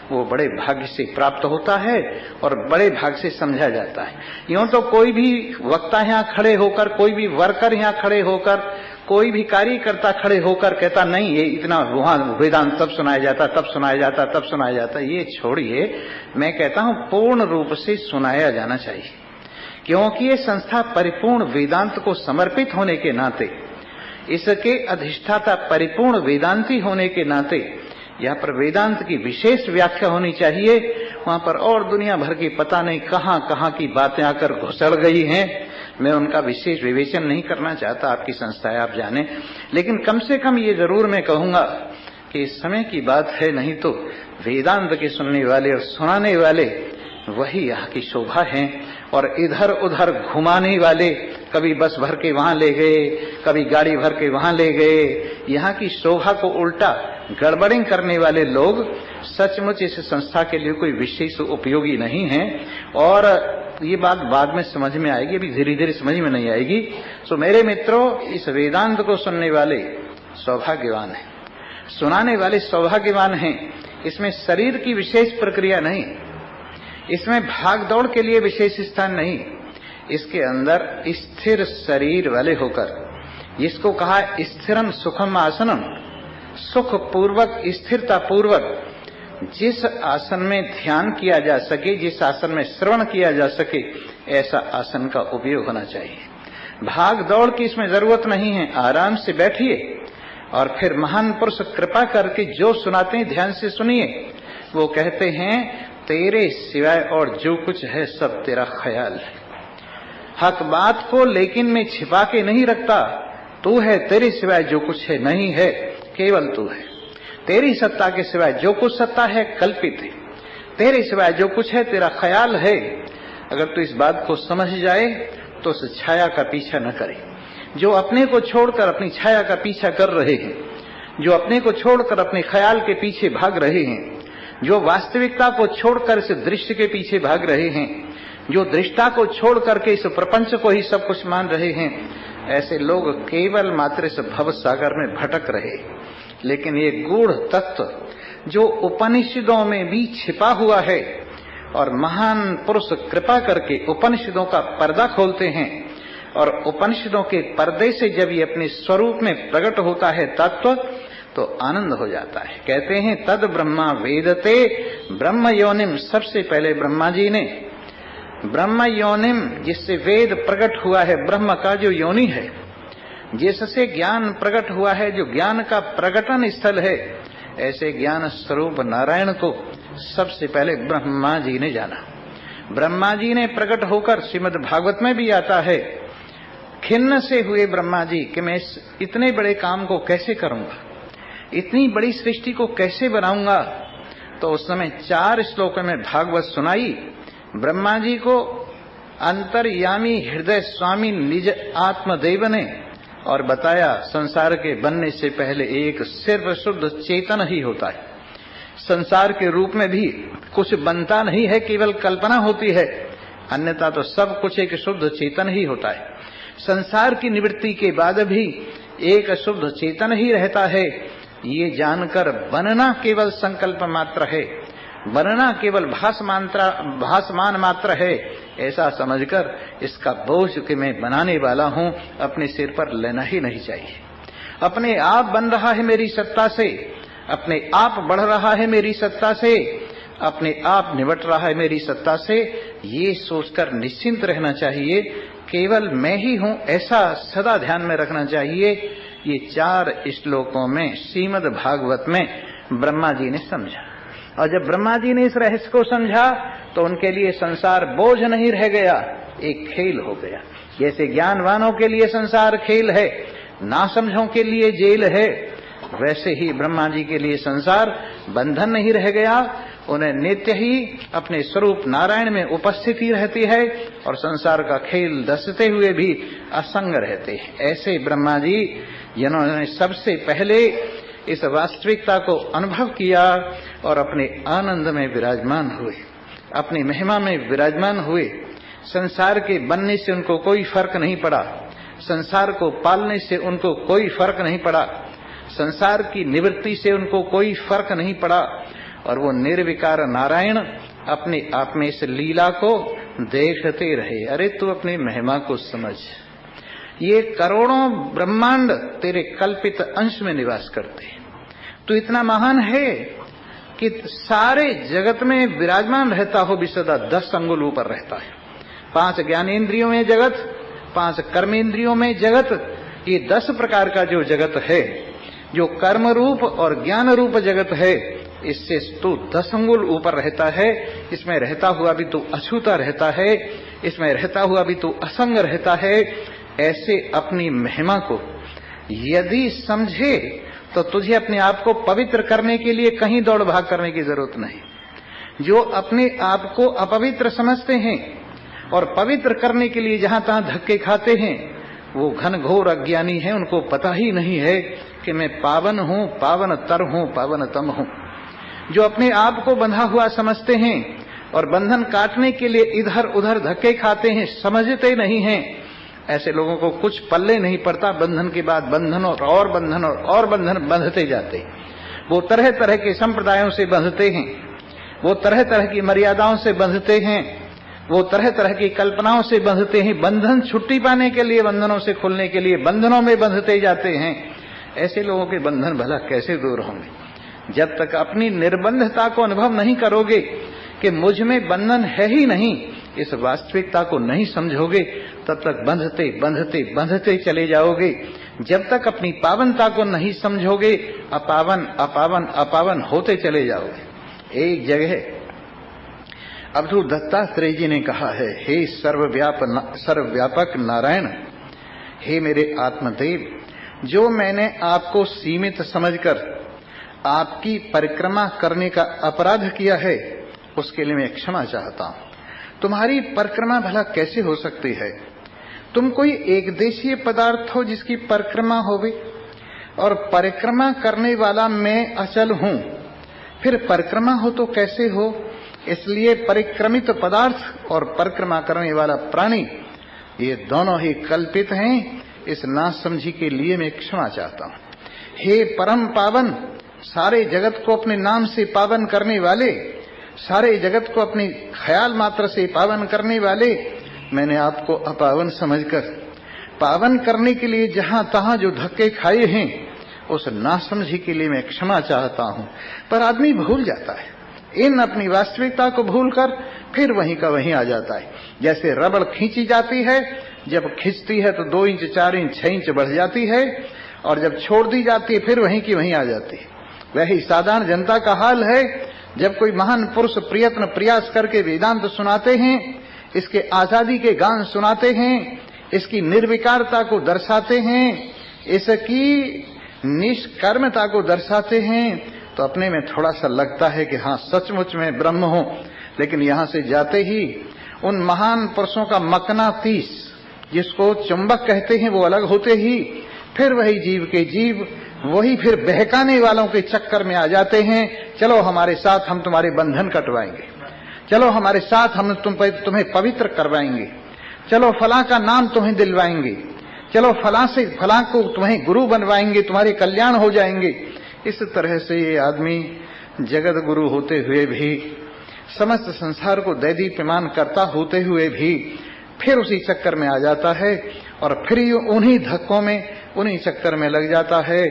वो बड़े भाग्य से प्राप्त होता है और बड़े भाग्य से समझा जाता है। यूं तो कोई भी वक्ता यहाँ खड़े होकर, कोई भी वर्कर यहाँ खड़े होकर, कोई भी कार्यकर्ता खड़े होकर कहता नहीं ये इतना वहां वेदांत तब सुनाया जाता, तब सुनाया जाता, तब सुनाया जाता, ये छोड़िए। मैं कहता हूं पूर्ण रूप से सुनाया जाना चाहिए, क्योंकि ये संस्था परिपूर्ण वेदांत को समर्पित होने के नाते, इसके अधिष्ठाता परिपूर्ण वेदांती होने के नाते यहाँ पर वेदांत की विशेष व्याख्या होनी चाहिए। वहां पर और दुनिया भर की पता नहीं कहां कहां की बातें आकर घुसड़ गई हैं। मैं उनका विशेष विवेचन नहीं करना चाहता, आपकी संस्था है, आप जाने। लेकिन कम से कम ये जरूर मैं कहूंगा कि इस समय की बात है, नहीं तो वेदांत के सुनने वाले और सुनाने वाले वही यहाँ की शोभा है। और इधर उधर घुमाने वाले, कभी बस भर के वहां ले गए, कभी गाड़ी भर के वहां ले गए, यहाँ की शोभा को उल्टा गड़बड़ी करने वाले लोग सचमुच इस संस्था के लिए कोई विशेष उपयोगी नहीं है। और ये बात बाद में समझ में आएगी, अभी धीरे धीरे समझ में नहीं आएगी। सो मेरे मित्रों, इस वेदांत को सुनने वाले सौभाग्यवान हैं, सुनाने वाले सौभाग्यवान हैं। इसमें शरीर की विशेष प्रक्रिया नहीं, इसमें भाग दौड़ के लिए विशेष स्थान नहीं, इसके अंदर स्थिर शरीर वाले होकर, जिसको कहा स्थिरम सुखम आसनम, सुख पूर्वक स्थिरता पूर्वक जिस आसन में ध्यान किया जा सके, जिस आसन में श्रवण किया जा सके, ऐसा आसन का उपयोग होना चाहिए। भाग दौड़ की इसमें जरूरत नहीं है। आराम से बैठिए और फिर महान पुरुष कृपा करके जो सुनाते हैं ध्यान से सुनिए। वो कहते हैं तेरे सिवाय और जो कुछ है सब तेरा ख्याल है। हक बात को लेकिन मैं छिपा के नहीं रखता, तू है, तेरे सिवाय जो कुछ है नहीं है, केवल तू है। तेरी सत्ता के सिवाय जो कुछ सत्ता है कल्पित है, तेरे सिवाय जो कुछ है तेरा ख्याल है। अगर तू इस बात को समझ जाए तो उस छाया का पीछा न करे। जो अपने को छोड़कर अपनी छाया का पीछा कर रहे हैं, जो अपने को छोड़कर अपने ख्याल के पीछे भाग रहे हैं, जो वास्तविकता को छोड़कर इस दृश्य के पीछे भाग रहे हैं, जो दृष्टा को छोड़ करके इस प्रपंच को ही सब कुछ मान रहे हैं, ऐसे लोग केवल मात्र इस भव सागर में भटक रहे। लेकिन ये गूढ़ तत्व जो उपनिषदों में भी छिपा हुआ है, और महान पुरुष कृपा करके उपनिषदों का पर्दा खोलते हैं, और उपनिषदों के पर्दे से जब ये अपने स्वरूप में प्रकट होता है तत्व, तो आनंद हो जाता है। कहते हैं तद ब्रह्मा वेदते ब्रह्म योनिम, सबसे पहले ब्रह्मा जी ने ब्रह्म योनिम, जिससे वेद प्रकट हुआ है, ब्रह्म का जो योनि है, जिससे ज्ञान प्रकट हुआ है, जो ज्ञान का प्रकटन स्थल है, ऐसे ज्ञान स्वरूप नारायण को सबसे पहले ब्रह्मा जी ने जाना। ब्रह्मा जी ने प्रकट होकर, श्रीमद् भागवत में भी आता है, खिन्न से हुए ब्रह्मा जी कि मैं इतने बड़े काम को कैसे करूंगा, इतनी बड़ी सृष्टि को कैसे बनाऊंगा। तो उस समय 4 श्लोकों में भागवत सुनाई। ब्रह्मा जी को अंतर्यामी हृदय स्वामी निज आत्मदेव ने और बताया संसार के बनने से पहले एक सिर्फ शुद्ध चेतन ही होता है। संसार के रूप में भी कुछ बनता नहीं है, केवल कल्पना होती है, अन्यथा तो सब कुछ एक शुद्ध चेतन ही होता है। संसार की निवृत्ति के बाद भी एक शुद्ध चेतन ही रहता है। ये जानकर बनना केवल संकल्प मात्र है, बनना केवल भासमान मात्र है, ऐसा समझकर इसका बोझ कि मैं बनाने वाला हूं अपने सिर पर लेना ही नहीं चाहिए। अपने आप बन रहा है मेरी सत्ता से, अपने आप बढ़ रहा है मेरी सत्ता से, अपने आप निबट रहा है मेरी सत्ता से, ये सोचकर निश्चिंत रहना चाहिए। केवल मैं ही हूं ऐसा सदा ध्यान में रखना चाहिए। ये 4 श्लोकों में श्रीमद् भागवत में ब्रह्मा जी ने समझा, और जब ब्रह्मा जी ने इस रहस्य को समझा तो उनके लिए संसार बोझ नहीं रह गया, एक खेल हो गया। जैसे ज्ञानवानों के लिए संसार खेल है, नासमझों के लिए जेल है, वैसे ही ब्रह्मा जी के लिए संसार बंधन नहीं रह गया। उन्हें नित्य ही अपने स्वरूप नारायण में उपस्थिति रहती है और संसार का खेल दसते हुए भी असंग रहते हैं। ऐसे ब्रह्मा जी जिन्होंने सबसे पहले इस वास्तविकता को अनुभव किया और अपने आनंद में विराजमान हुए। अपनी महिमा में विराजमान हुए। संसार के बनने से उनको कोई फर्क नहीं पड़ा, संसार को पालने से उनको कोई फर्क नहीं पड़ा, संसार की निवृत्ति से उनको कोई फर्क नहीं पड़ा, और वो निर्विकार नारायण अपने आप में इस लीला को देखते रहे। अरे तू अपनी महिमा को समझ, ये करोड़ों ब्रह्मांड तेरे कल्पित अंश में निवास करते, तू इतना महान है कि सारे जगत में विराजमान रहता हो भी सदा 10 अंगुल ऊपर रहता है। 5 ज्ञानेन्द्रियों में जगत, 5 कर्मेंद्रियों में जगत, ये 10 प्रकार का जो जगत है, जो कर्म रूप और ज्ञान रूप जगत है, इससे तू 10 अंगुल ऊपर रहता है। इसमें रहता हुआ भी तू अछूता रहता है, इसमें रहता हुआ भी तू असंग रहता है। ऐसे अपनी महिमा को यदि समझे तो तुझे अपने आप को पवित्र करने के लिए कहीं दौड़ भाग करने की जरूरत नहीं। जो अपने आप को अपवित्र समझते हैं और पवित्र करने के लिए जहां तहां धक्के खाते हैं, वो घनघोर अज्ञानी हैं। उनको पता ही नहीं है कि मैं पावन हूं, पावनतर हूं, पावनतम हूं। जो अपने आप को बंधा हुआ समझते हैं और बंधन काटने के लिए इधर उधर धक्के खाते हैं, समझते नहीं हैं, ऐसे लोगों को कुछ पल्ले नहीं पड़ता। बंधन के बाद बंधन और बंधन और बंधन बंधते जाते। वो तरह तरह के संप्रदायों से बंधते हैं, वो तरह तरह की मर्यादाओं से बंधते हैं, वो तरह तरह की कल्पनाओं से बंधते हैं। बंधन छुट्टी पाने के लिए, बंधनों से खुलने के लिए बंधनों में बंधते जाते हैं। ऐसे लोगों के बंधन भला कैसे दूर होंगे? जब तक अपनी निर्बंधता को अनुभव नहीं करोगे कि मुझ में बंधन है ही नहीं, इस वास्तविकता को नहीं समझोगे, तब तक बंधते बंधते बंधते चले जाओगे। जब तक अपनी पावनता को नहीं समझोगे, अपावन अपावन अपावन होते चले जाओगे। एक जगह अवधूत दत्तात्रेय जी ने कहा है, हे सर्वव्यापक नारायण, हे मेरे आत्मदेव, जो मैंने आपको सीमित समझकर आपकी परिक्रमा करने का अपराध किया है, उसके लिए मैं क्षमा चाहता हूं। तुम्हारी परिक्रमा भला कैसे हो सकती है? तुम कोई एक देशीय पदार्थ हो जिसकी परिक्रमा होवे, और परिक्रमा करने वाला मैं अचल हूं, फिर परिक्रमा हो तो कैसे हो? इसलिए परिक्रमित पदार्थ और परिक्रमा करने वाला प्राणी, ये दोनों ही कल्पित हैं। इस नासमझी के लिए मैं क्षमा चाहता हूं। हे परम पावन, सारे जगत को अपने नाम से पावन करने वाले, सारे जगत को अपने ख्याल मात्र से पावन करने वाले, मैंने आपको अपावन समझकर पावन करने के लिए जहां तहां जो धक्के खाए हैं, उस नासमझी के लिए मैं क्षमा चाहता हूं। पर आदमी भूल जाता है, इन अपनी वास्तविकता को भूलकर फिर वहीं का वहीं आ जाता है। जैसे रबड़ खींची जाती है, जब खींचती है तो 2 इंच 4 इंच 6 इंच बढ़ जाती है, और जब छोड़ दी जाती है फिर वहीं की वहीं आ जाती है। वही साधारण जनता का हाल है। जब कोई महान पुरुष प्रयत्न प्रयास करके वेदांत सुनाते हैं, इसके आजादी के गान सुनाते हैं, इसकी निर्विकारता को दर्शाते हैं, इसकी निष्कर्मता को दर्शाते हैं, तो अपने में थोड़ा सा लगता है कि हाँ सचमुच में ब्रह्म हो। लेकिन यहां से जाते ही उन महान पुरुषों का मकनातीस, जिसको चुंबक कहते हैं, वो अलग होते ही फिर वही जीव के जीव, वही फिर बहकाने वालों के चक्कर में आ जाते हैं। चलो हमारे साथ, हम तुम्हारे बंधन कटवाएंगे, चलो हमारे साथ, हम तुम्हें पवित्र करवाएंगे, चलो फलां का नाम तुम्हें दिलवाएंगे, चलो फलां से फलां को तुम्हें गुरु बनवाएंगे, तुम्हारे कल्याण हो जाएंगे। इस तरह से ये आदमी जगत गुरु होते हुए भी, समस्त संसार को दैदीप्यमान करता होते हुए भी फिर उसी चक्कर में आ जाता है, और फिर उन्हीं धक्कों में, उन्हीं चक्कर में लग जाता है,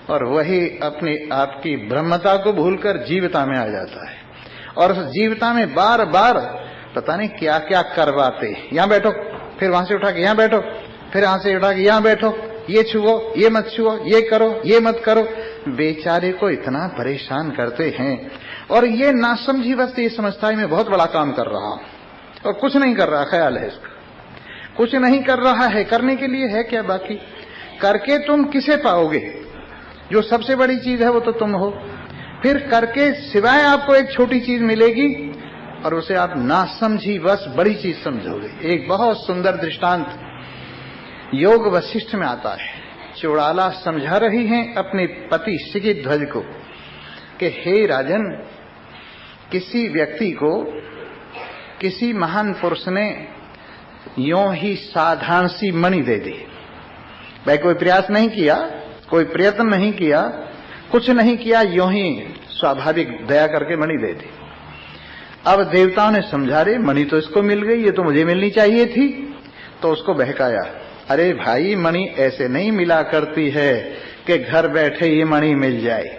और वही अपनी आपकी ब्रह्मता को भूलकर जीवता में आ जाता है। और उस जीवता में बार बार पता नहीं क्या क्या करवाते। यहाँ बैठो, फिर वहां से उठा के यहाँ बैठो, फिर यहां से उठा के यहाँ बैठो, ये छुओ, ये मत छुओ, ये करो, ये मत करो। बेचारे को इतना परेशान करते हैं, और ये नासमझी बस ये समझता है मैं बहुत बड़ा काम कर रहा हूं, और कुछ नहीं कर रहा। ख्याल है इसका, कुछ नहीं कर रहा है। करने के लिए है क्या? बाकी करके तुम किसे पाओगे? जो सबसे बड़ी चीज है वो तो तुम हो। फिर करके सिवाय आपको एक छोटी चीज मिलेगी, और उसे आप नासमझी बस बड़ी चीज समझोगे। एक बहुत सुंदर दृष्टांत योग वशिष्ठ में आता है। चौड़ाला समझा रही हैं अपने पति शिखिध्वज को कि हे राजन, किसी व्यक्ति को किसी महान पुरुष ने यों ही साधारण सी मणि दे दी। भाई कोई प्रयास नहीं किया, कोई प्रयत्न नहीं किया, कुछ नहीं किया, यों ही स्वाभाविक दया करके मणि दे दी। अब देवताओं ने समझा, रे मणि तो इसको मिल गई, ये तो मुझे मिलनी चाहिए थी। तो उसको बहकाया, अरे भाई मणि ऐसे नहीं मिला करती है कि घर बैठे ये मणि मिल जाए।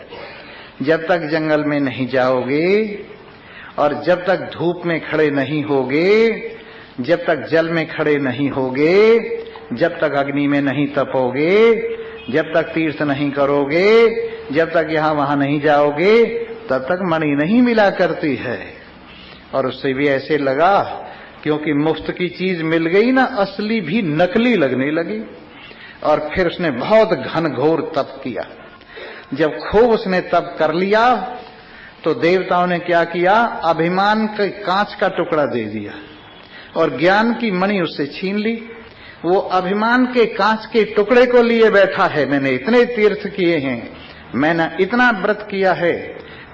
जब तक जंगल में नहीं जाओगे और जब तक धूप में खड़े नहीं होगे, जब तक जल में खड़े नहीं होगे, जब तक अग्नि में नहीं तपोगे, जब तक तीर्थ नहीं करोगे, जब तक यहां वहां नहीं जाओगे, तब तक मणि नहीं मिला करती है। और उससे भी ऐसे लगा, क्योंकि मुफ्त की चीज मिल गई ना, असली भी नकली लगने लगी। और फिर उसने बहुत घनघोर तप किया। जब खूब उसने तप कर लिया तो देवताओं ने क्या किया, अभिमान के कांच का टुकड़ा दे दिया और ज्ञान की मणि उससे छीन ली। वो अभिमान के कांच के टुकड़े को लिए बैठा है, मैंने इतने तीर्थ किए हैं, मैंने इतना व्रत किया है,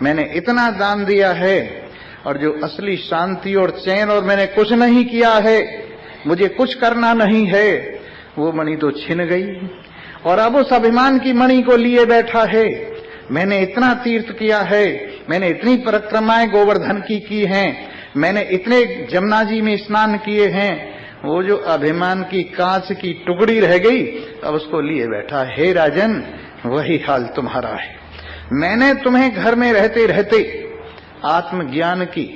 मैंने इतना दान दिया है, और जो असली शांति और चैन और मैंने कुछ नहीं किया है, मुझे कुछ करना नहीं है, वो मणि तो छिन गई। और अब उस अभिमान की मणि को लिए बैठा है, मैंने इतना तीर्थ किया है, मैंने इतनी परिक्रमाएं गोवर्धन की हैं, मैंने इतने जमुना जी में स्नान किए हैं, वो जो अभिमान की कांच की टुकड़ी रह गई, अब उसको लिए बैठा। हे राजन, वही हाल तुम्हारा है। मैंने तुम्हें घर में रहते रहते आत्मज्ञान की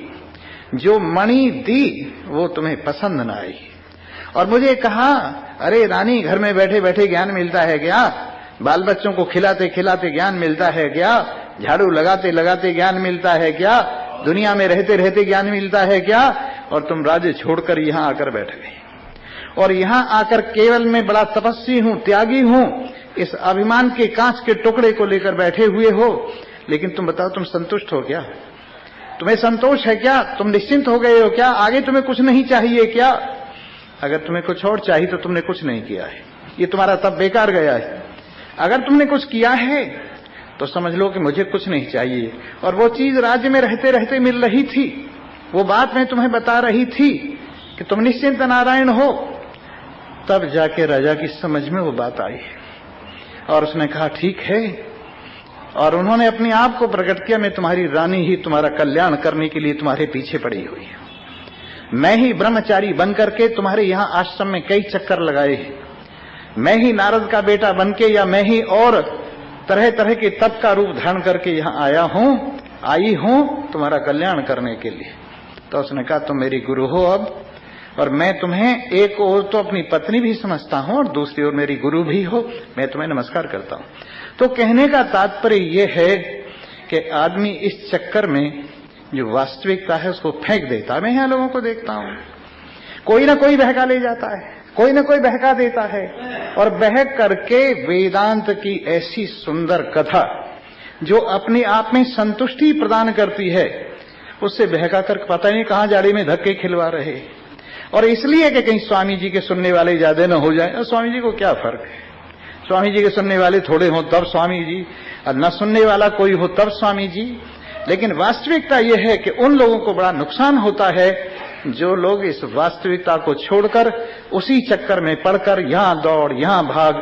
जो मणि दी वो तुम्हें पसंद न आई, और मुझे कहा, अरे रानी, घर में बैठे बैठे ज्ञान मिलता है क्या? बाल बच्चों को खिलाते खिलाते ज्ञान मिलता है क्या? झाड़ू लगाते लगाते ज्ञान मिलता है क्या? दुनिया में रहते रहते ज्ञान मिलता है क्या? और तुम राज्य छोड़कर यहां आकर बैठ गए, और यहां आकर केवल मैं बड़ा तपस्वी हूं, त्यागी हूं, इस अभिमान के कांच के टुकड़े को लेकर बैठे हुए हो। लेकिन तुम बताओ, तुम संतुष्ट हो क्या? तुम्हें संतोष है क्या? तुम निश्चिंत हो गए हो क्या? आगे तुम्हें कुछ नहीं चाहिए क्या? अगर तुम्हें कुछ और चाहिए तो तुमने कुछ नहीं किया है, ये तुम्हारा तब बेकार गया है। अगर तुमने कुछ किया है तो समझ लो कि मुझे कुछ नहीं चाहिए, और वो चीज राज्य में रहते रहते मिल रही थी, वो बात मैं तुम्हें बता रही थी कि तुम निश्चिंत नारायण हो। तब जाके राजा की समझ में वो बात आई, और उसने कहा, ठीक है। और उन्होंने अपने आप को प्रकट किया, मैं तुम्हारी रानी ही तुम्हारा कल्याण करने के लिए तुम्हारे पीछे पड़ी हुई हूं। मैं ही ब्रह्मचारी बनकर के तुम्हारे यहां आश्रम में कई चक्कर लगाए हैं, मैं ही नारद का बेटा बनके, या मैं ही और तरह तरह के तप का रूप धारण करके यहां आई हूं तुम्हारा कल्याण करने के लिए। तो उसने कहा, तुम मेरी गुरु हो अब, और मैं तुम्हें एक ओर तो अपनी पत्नी भी समझता हूं और दूसरी ओर मेरी गुरु भी हो, मैं तुम्हें नमस्कार करता हूं। तो कहने का तात्पर्य यह है कि आदमी इस चक्कर में जो वास्तविकता है उसको फेंक देता है। मैं यहां लोगों को देखता हूं, कोई ना कोई बहका ले जाता है, कोई ना कोई बहका देता है, और बहक करके वेदांत की ऐसी सुंदर कथा जो अपने आप में संतुष्टि प्रदान करती है, उससे बहका कर पता नहीं कहां जाड़ी में धक्के खिलवा रहे। और इसलिए कि कहीं स्वामी जी के सुनने वाले ज्यादा न हो जाए। स्वामी जी को क्या फर्क है, स्वामी जी के सुनने वाले थोड़े हो तब स्वामी जी, और न सुनने वाला कोई हो तब स्वामी जी। लेकिन वास्तविकता यह है कि उन लोगों को बड़ा नुकसान होता है जो लोग इस वास्तविकता को छोड़कर उसी चक्कर में पड़कर यहां दौड़ यहां भाग,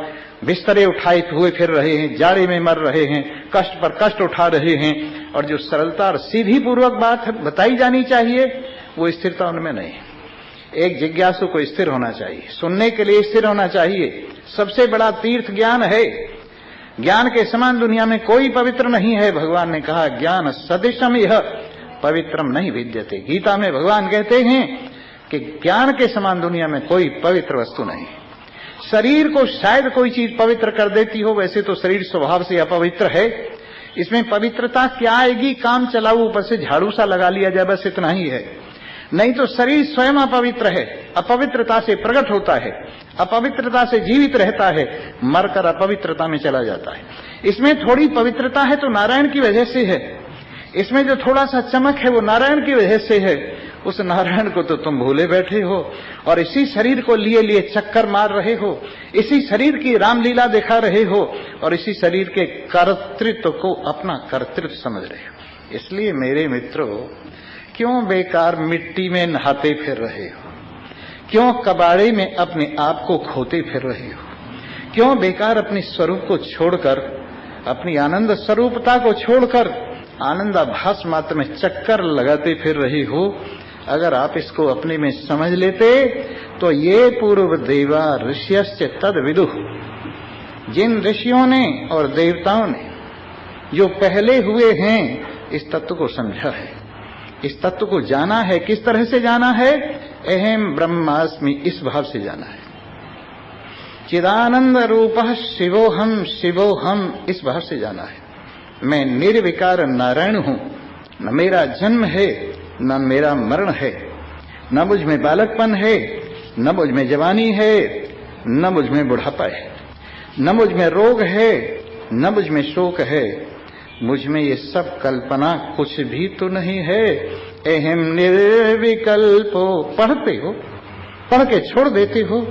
बिस्तरे उठाए हुए फिर रहे हैं, जाड़े में मर रहे हैं, कष्ट पर कष्ट उठा रहे हैं, और जो सरलता और सीधी पूर्वक बात बताई जानी चाहिए वो स्थिरता उनमें नहीं। एक जिज्ञासु को स्थिर होना चाहिए, सुनने के लिए स्थिर होना चाहिए। सबसे बड़ा तीर्थ ज्ञान है, ज्ञान के समान दुनिया में कोई पवित्र नहीं है। भगवान ने कहा, ज्ञान सदृशम यह पवित्रम नहीं विद्यते। गीता में भगवान कहते हैं कि ज्ञान के समान दुनिया में कोई पवित्र वस्तु नहीं। शरीर को शायद कोई चीज पवित्र कर देती हो, वैसे तो शरीर स्वभाव से अपवित्र है। इसमें पवित्रता क्या आएगी? काम चलाऊ, ऊपर से झाड़ू सा लगा लिया जाए, बस इतना ही है। नहीं तो शरीर स्वयं अपवित्र है, अपवित्रता से प्रकट होता है, अपवित्रता से जीवित रहता है, मरकर अपवित्रता में चला जाता है। इसमें थोड़ी पवित्रता है तो नारायण की वजह से है, इसमें जो थोड़ा सा चमक है वो नारायण की वजह से है। उस नारायण को तो तुम भूले बैठे हो, और इसी शरीर को लिए लिए चक्कर मार रहे हो, इसी शरीर की रामलीला दिखा रहे हो, और इसी शरीर के कर्तृत्व को अपना कर्तृत्व समझ रहे हो। इसलिए मेरे मित्रों, क्यों बेकार मिट्टी में नहाते फिर रहे हो? क्यों कबाड़े में अपने आप को खोते फिर रहे हो? क्यों बेकार अपने स्वरूप को छोड़कर, अपनी आनंद स्वरूपता को छोड़कर आनंदाभास मात्र में चक्कर लगाते फिर रही हो? अगर आप इसको अपने में समझ लेते तो ये पूर्व देवा ऋष्यश्च तद विदुः, जिन ऋषियों ने और देवताओं ने जो पहले हुए हैं इस तत्व को समझा है, इस तत्व को जाना है। किस तरह से जाना है? अहम ब्रह्मास्मि, इस भाव से जाना है। चिदानंद रूपः शिवोहम शिवोहम, इस भाव से जाना है। मैं निर्विकार नारायण हूं, न मेरा जन्म है न मेरा मरण है, न मुझ में बालकपन है, न मुझ में जवानी है, न मुझ में बुढ़ापा है, न मुझ में रोग है, न मुझ में शोक है। मुझ में ये सब कल्पना कुछ भी तो नहीं है। अहम निर्विकल्पो, पढ़ते हो, पढ़ के छोड़ देते हो,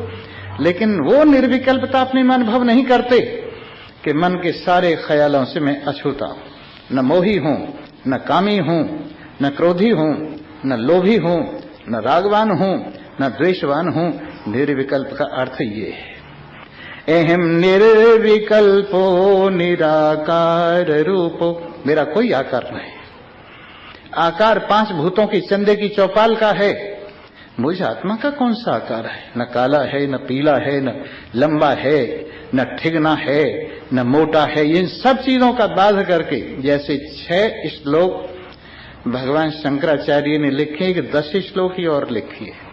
लेकिन वो निर्विकल्पता अपने में अनुभव नहीं करते कि मन के सारे ख्यालों से मैं अछूता हूं, न मोही हूं, न कामी हूं, न क्रोधी हूं, न लोभी हूं, न रागवान हूं, न द्वेषवान हूं। निर्विकल्प का अर्थ ये है। अहम निर्विकल्पो निराकार रूपो, मेरा कोई आकार नहीं। आकार 5 भूतों की चंदे की चौपाल का है। मुझ आत्मा का कौन सा आकार है? न काला है, न पीला है, न लंबा है, न ठिगना है, न मोटा है। इन सब चीजों का बाध करके जैसे 6 श्लोक भगवान शंकराचार्य ने लिखे, कि 10 श्लोकी और लिखी है।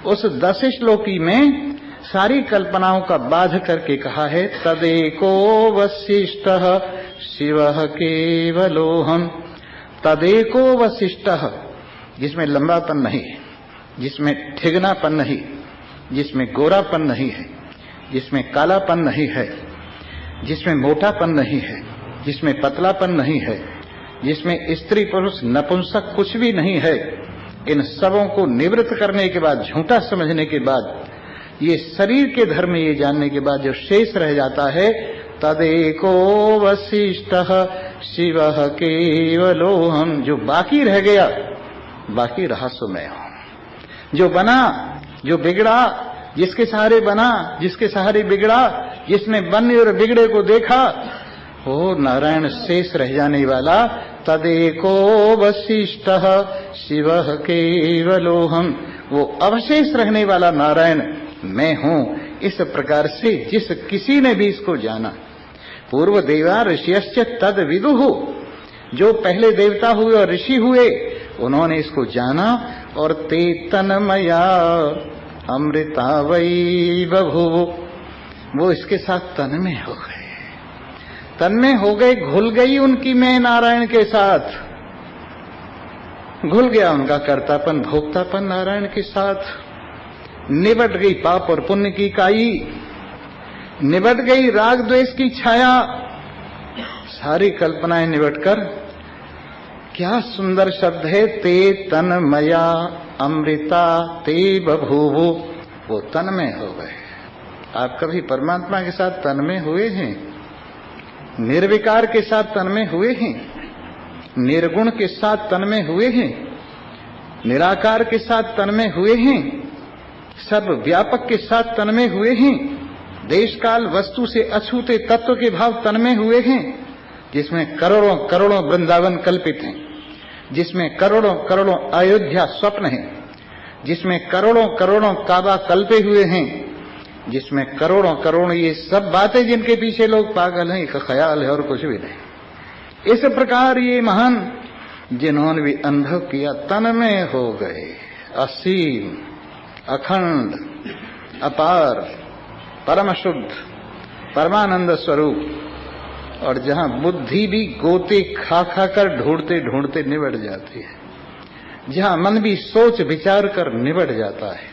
उस 10 श्लोकी में सारी कल्पनाओं का बाध करके कहा है, तदेको वशिष्टः शिवः केवलोहम। तदेको वशिष्टः, जिसमें लंबापन नहीं है, जिसमें ठिगनापन नहीं, जिसमें गोरापन नहीं है, जिसमें कालापन नहीं है, जिसमें मोटापन नहीं है, जिसमें पतलापन नहीं है, जिसमें स्त्री पुरुष नपुंसक कुछ भी नहीं है। इन सबों को निवृत्त करने के बाद, झूठा समझने के बाद, ये शरीर के धर्म ये जानने के बाद जो शेष रह जाता है, तदेको वशिष्टः शिवः केवलोहम, जो बाकी रह गया, बाकी रहा सो मैं हूं। जो बना, जो बिगड़ा, जिसके सहारे बना, जिसके सहारे बिगड़ा, जिसने बने और बिगड़े को देखा, वो नारायण शेष रह जाने वाला। तदेको वशिष्टः शिवः केवलोहम, वो अवशेष रहने वाला नारायण मैं हूं। इस प्रकार से जिस किसी ने भी इसको जाना, पूर्व देवा ऋषियश्च तद विदुः, जो पहले देवता हुए और ऋषि हुए, उन्होंने इसको जाना। और ते तन्मया अमृता वै बभूव, वो इसके साथ तन्मय हो गए, तन्मय हो गए। घुल गई उनकी मैं नारायण के साथ, घुल गया उनका कर्तापन भोक्तापन नारायण के साथ। निबट गई पाप और पुण्य की काई, निबट गई राग द्वेष की छाया, सारी कल्पनाएं निबटकर, क्या सुंदर शब्द है, ते तन्मया अमृता ते बभूव, वो तन्मय हो गए। आप कभी परमात्मा के साथ तन्मय हुए हैं? निर्विकार के साथ तन्मय हुए हैं? निर्गुण के साथ तन्मय हुए हैं? निराकार के साथ तन्मय हुए हैं? सर्व व्यापक के साथ तन्मय हुए हैं? देश काल वस्तु से अछूते तत्व के भाव तन्मय हुए हैं, जिसमें करोड़ों करोड़ों वृंदावन कल्पित हैं, जिसमें करोड़ों करोड़ों अयोध्या स्वप्न है, जिसमें करोड़ों करोड़ों काबा कल्पे हुए हैं, जिसमें करोड़ों करोड़ ये सब बातें जिनके पीछे लोग पागल हैं, एक ख्याल है और कुछ भी नहीं। इस प्रकार ये महान जिन्होंने भी अनुभव किया, तन्मय हो गए, असीम अखंड अपार परम शुद्ध परमानंद स्वरूप। और जहां बुद्धि भी गोते खा खा कर ढूंढते ढूंढते निबट जाती है, जहां मन भी सोच विचार कर निबट जाता है,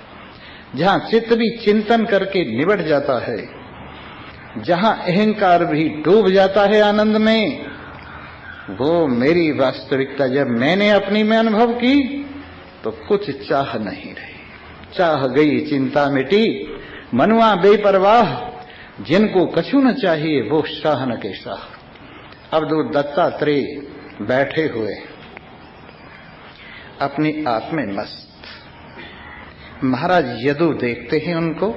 जहां चित्त भी चिंतन करके निबट जाता है, जहां अहंकार भी डूब जाता है आनंद में, वो मेरी वास्तविकता जब मैंने अपनी में अनुभव की तो कुछ चाह नहीं रही। चाह गई चिंता मिटी, मनुआ बेपरवाह, जिनको कछु न चाहिए वो शाह न के शाह। अब दो दत्तात्रेय बैठे हुए, अपने आप में मस्त। महाराज यदु देखते हैं उनको,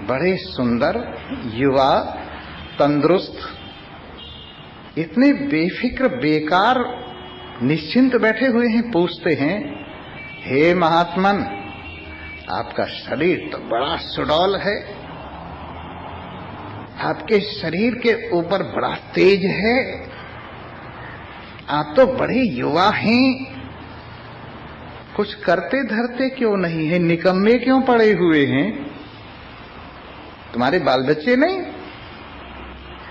बड़े सुंदर, युवा, तंदुरुस्त, इतने बेफिक्र, बेकार, निश्चिंत बैठे हुए हैं। पूछते हैं, हे महात्मन, आपका शरीर तो बड़ा सुडौल है, आपके शरीर के ऊपर बड़ा तेज है, आप तो बड़े युवा हैं, कुछ करते धरते क्यों नहीं है, निकम्मे क्यों पड़े हुए हैं? तुम्हारे बाल बच्चे नहीं,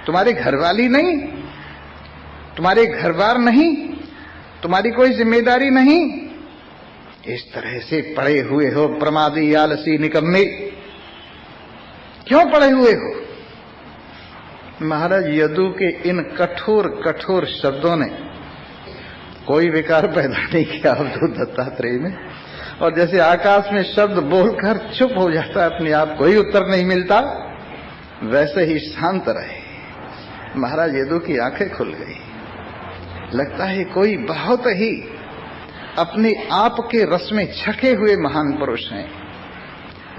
तुम्हारे घरवाली नहीं, तुम्हारे घरबार नहीं, तुम्हारी कोई जिम्मेदारी नहीं, इस तरह से पड़े हुए हो, प्रमादी, आलसी, निकम्मे, क्यों पड़े हुए हो? महाराज यदु के इन कठोर कठोर शब्दों ने कोई विकार पैदा नहीं किया अवधूत दत्तात्रेय में। और जैसे आकाश में शब्द बोलकर चुप हो जाता है, अपने आप कोई उत्तर नहीं मिलता, वैसे ही शांत रहे। महाराज यदु की आंखें खुल गई। लगता है कोई बहुत ही अपने आप के रस में छके हुए महान पुरुष हैं।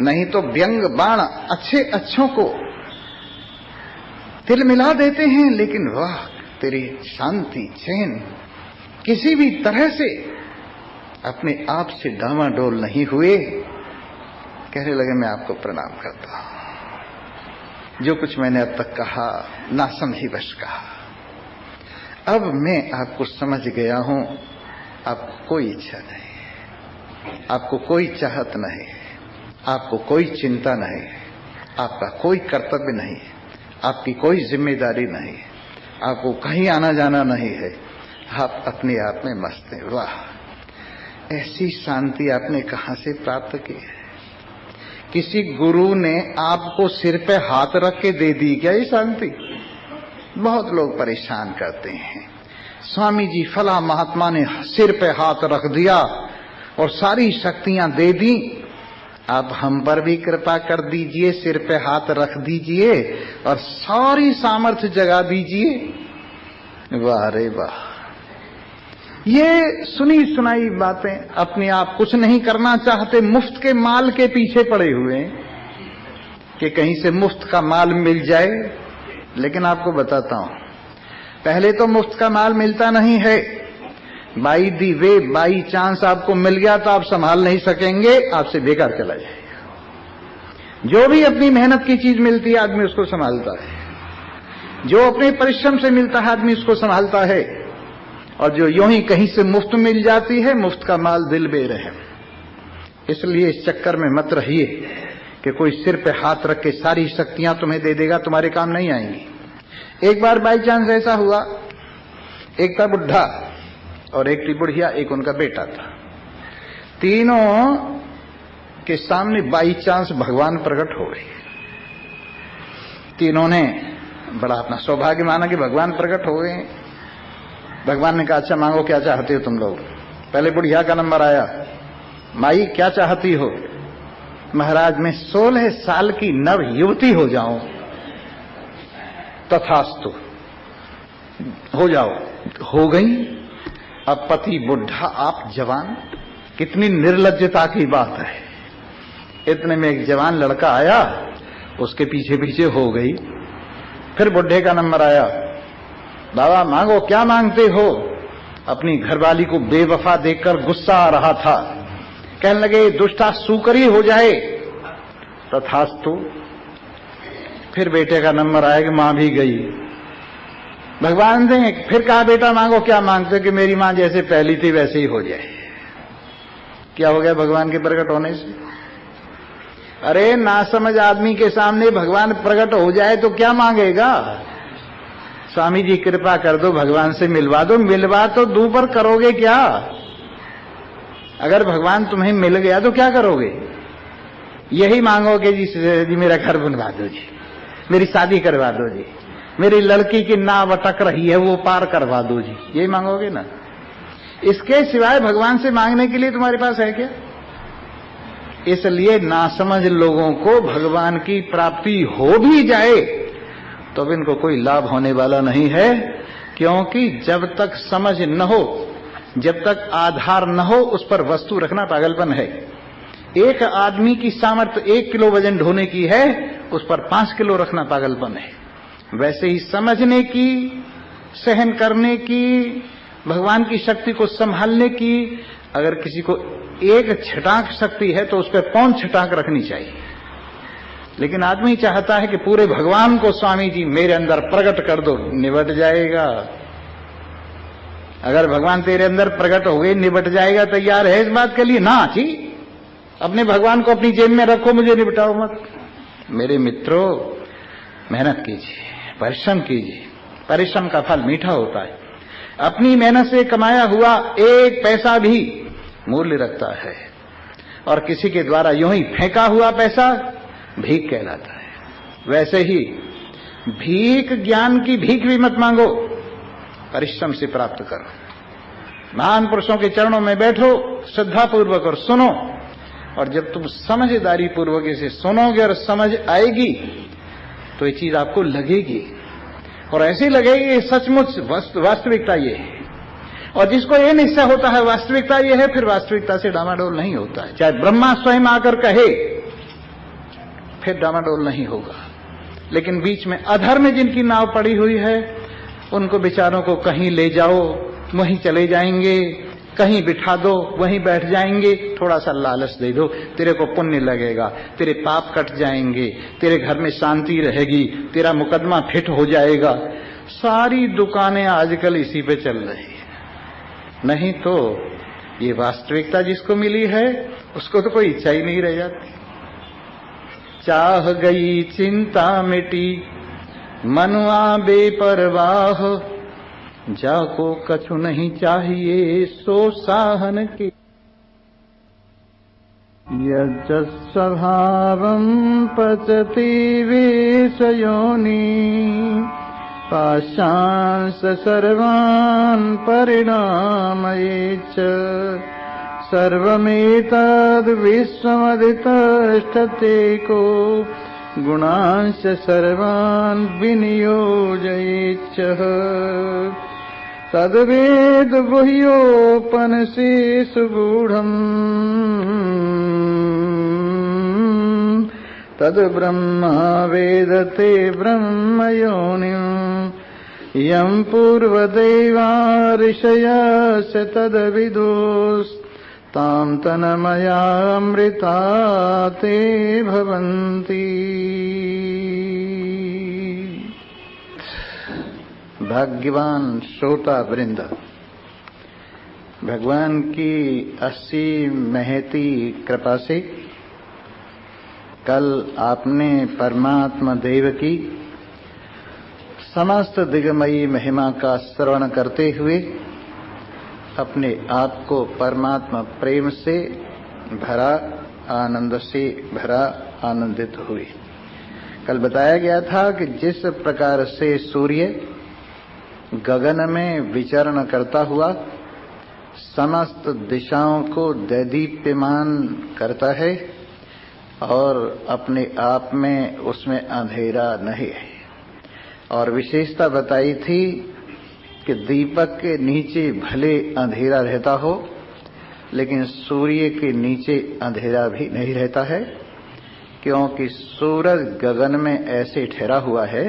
नहीं तो व्यंग बाण अच्छे अच्छों को तिल मिला देते हैं, लेकिन वाह तेरी शांति, चैन, किसी भी तरह से अपने आप से डामाडोल नहीं हुए। कहने लगे, मैं आपको प्रणाम करता हूं। जो कुछ मैंने अब तक कहा नासमझी बश कहा, अब मैं आपको समझ गया हूं। आपको कोई इच्छा नहीं, आपको कोई चाहत नहीं, आपको कोई चिंता नहीं, आपका कोई कर्तव्य नहीं, आपकी कोई जिम्मेदारी नहीं, आपको कहीं आना जाना नहीं है, आप अपने आप में मस्त हैं। वाह, ऐसी शांति आपने कहां से प्राप्त की है? किसी गुरु ने आपको सिर पे हाथ रख के दे दी क्या ये शांति? बहुत लोग परेशान करते हैं, स्वामी जी फला महात्मा ने सिर पे हाथ रख दिया और सारी शक्तियां दे दी, आप हम पर भी कृपा कर दीजिए, सिर पे हाथ रख दीजिए और सारी सामर्थ्य जगा दीजिए। वाह रे वाह, ये सुनी सुनाई बातें। अपने आप कुछ नहीं करना चाहते, मुफ्त के माल के पीछे पड़े हुए हैं कि कहीं से मुफ्त का माल मिल जाए। लेकिन आपको बताता हूं, पहले तो मुफ्त का माल मिलता नहीं है। By the way, by chance आपको मिल गया तो आप संभाल नहीं सकेंगे, आपसे बेकार चला जाएगा। जो भी अपनी मेहनत की चीज मिलती है आदमी उसको संभालता है, जो अपने परिश्रम से मिलता है आदमी उसको संभालता है, और जो यूं ही कहीं से मुफ्त मिल जाती है, मुफ्त का माल दिल बेरहम। इसलिए इस चक्कर में मत रहिए कि कोई सिर पे हाथ रख के सारी शक्तियां तुम्हें दे देगा, तुम्हारे काम नहीं आएंगी। एक बार बाई चांस ऐसा हुआ, एक था बुढ़ा और एक थी बुढ़िया, एक उनका बेटा था। तीनों के सामने बाई चांस भगवान प्रकट हो गए। तीनों ने बड़ा अपना सौभाग्य माना कि भगवान प्रकट हो गए। भगवान ने कहा, अच्छा मांगो, क्या चाहते हो तुम लोग? पहले बुढ़िया का नंबर आया। माई क्या चाहती हो? महाराज मैं 16 साल की नव युवती हो जाऊं। तथास्तु, हो जाओ। हो गई। अब पति बुढ़ा, आप जवान। कितनी निर्लज्जता की बात है। इतने में एक जवान लड़का आया, उसके पीछे पीछे हो गई। फिर बुढ़े का नंबर आया। बाबा मांगो, क्या मांगते हो? अपनी घरवाली को बेवफा देखकर गुस्सा आ रहा था। कहने लगे, दुष्टा सूकरी हो जाए। तथास्तु। फिर बेटे का नंबर आया कि मां भी गई। भगवान ने फिर कहा, बेटा मांगो, क्या मांगते हो? कि मेरी मां जैसे पहली थी वैसे ही हो जाए। क्या हो गया भगवान के प्रकट होने से? अरे नासमझ आदमी के सामने भगवान प्रकट हो जाए तो क्या मांगेगा? स्वामी जी कृपा कर दो, भगवान से मिलवा दो। मिलवा तो दू पर करोगे क्या? अगर भगवान तुम्हें मिल गया तो क्या करोगे? यही मांगोगे, जी मेरा घर बनवा दो, जी मेरी शादी करवा दो, जी मेरी लड़की की नाव अटक रही है वो पार करवा दो, जी यही मांगोगे ना। इसके सिवाय भगवान से मांगने के लिए तुम्हारे पास है क्या? इसलिए नासमझ लोगों को भगवान की प्राप्ति हो भी जाए तो अब इनको कोई लाभ होने वाला नहीं है, क्योंकि जब तक समझ न हो जब तक आधार न हो उस पर वस्तु रखना पागलपन है। एक आदमी की सामर्थ्य 1 किलो वजन ढोने की है, उस पर 5 किलो रखना पागलपन है। वैसे ही समझने की, सहन करने की, भगवान की शक्ति को संभालने की, अगर किसी को एक छटाक शक्ति है तो उस पर 5 छटाक रखनी चाहिए। लेकिन आदमी चाहता है कि पूरे भगवान को स्वामी जी मेरे अंदर प्रकट कर दो, निबट जाएगा। अगर भगवान तेरे अंदर प्रकट हो गए, निबट जाएगा, तैयार है इस बात के लिए? ना जी, अपने भगवान को अपनी जेब में रखो, मुझे निबटाओ मत। मेरे मित्रों, मेहनत कीजिए, परिश्रम कीजिए, परिश्रम का फल मीठा होता है। अपनी मेहनत से कमाया हुआ एक पैसा भी मूल्य रखता है, और किसी के द्वारा यूं ही फेंका हुआ पैसा भीख कहलाता है। वैसे ही भीख, ज्ञान की भीख भी मत मांगो, परिश्रम से प्राप्त करो। महान पुरुषों के चरणों में बैठो श्रद्धा पूर्वक और सुनो, और जब तुम समझदारी पूर्वक इसे सुनोगे और समझ आएगी तो ये चीज आपको लगेगी, और ऐसे लगेगी सचमुच वास्तविकता ये है। और जिसको ये निश्चय होता है वास्तविकता ये है, फिर वास्तविकता से डामाडोल नहीं होता है। चाहे ब्रह्मा स्वयं आकर कहे, फिर डामाडोल नहीं होगा। लेकिन बीच में अधर्म जिनकी नाव पड़ी हुई है, उनको बेचारों को कहीं ले जाओ, वहीं चले जाएंगे, कहीं बिठा दो, वहीं बैठ जाएंगे। थोड़ा सा लालच दे दो, तेरे को पुण्य लगेगा, तेरे पाप कट जाएंगे, तेरे घर में शांति रहेगी, तेरा मुकदमा फिट हो जाएगा। सारी दुकानें आजकल इसी पे चल रही है। नहीं तो ये वास्तविकता जिसको मिली है उसको तो कोई इच्छा ही नहीं रह जाती। चाह गई चिंता मिटी, मनुआ बेपरवाह, जाको कछु नहीं चाहिए सो साहन के। यज्जस्वभावं पचति विषयोनि, पाशांस सर्वान् परिणामयेच्छ। सर्वमेतद् विश्वमधितिष्ठते को, गुणांश सर्वान् विनियोजयेच्छ। तद्वेद गुह्योपनिषत्सु गूढम्, तद्ब्रह्म वेदते ब्रह्मयोनिम्। यं पूर्वदेवा ऋषयस्य तद्विदुस्तां तन्मयामृता ते भवन्ति। भाग्यवान श्रोता वृंद, भगवान की असीम महती कृपा से कल आपने परमात्मा देव की समस्त दिग्मयी महिमा का श्रवण करते हुए अपने आप को परमात्मा प्रेम से भरा, आनंद से भरा, आनंदित हुए। कल बताया गया था कि जिस प्रकार से सूर्य गगन में विचरण करता हुआ समस्त दिशाओं को दैदीप्यमान करता है और अपने आप में उसमें अंधेरा नहीं है। और विशेषता बताई थी कि दीपक के नीचे भले अंधेरा रहता हो, लेकिन सूर्य के नीचे अंधेरा भी नहीं रहता है, क्योंकि सूरज गगन में ऐसे ठहरा हुआ है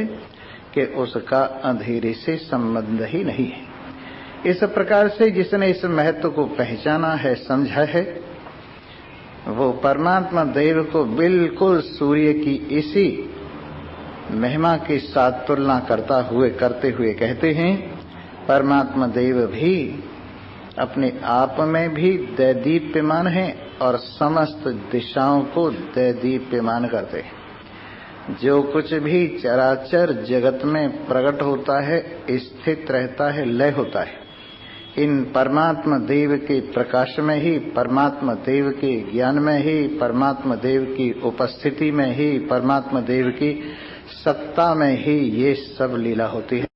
कि उसका अंधेरे से संबंध ही नहीं है। इस प्रकार से जिसने इस महत्व को पहचाना है, समझा है, वो परमात्मा देव को बिल्कुल सूर्य की इसी महिमा के साथ तुलना करते हुए कहते हैं, परमात्मा देव भी अपने आप में भी दैदीप्यमान है और समस्त दिशाओं को दैदीप्यमान करते हैं। जो कुछ भी चराचर जगत में प्रकट होता है, स्थित रहता है, लय होता है, इन परमात्मा देव के प्रकाश में ही, परमात्मा देव के ज्ञान में ही, परमात्मा देव की उपस्थिति में ही, परमात्मा देव की सत्ता में ही ये सब लीला होती है।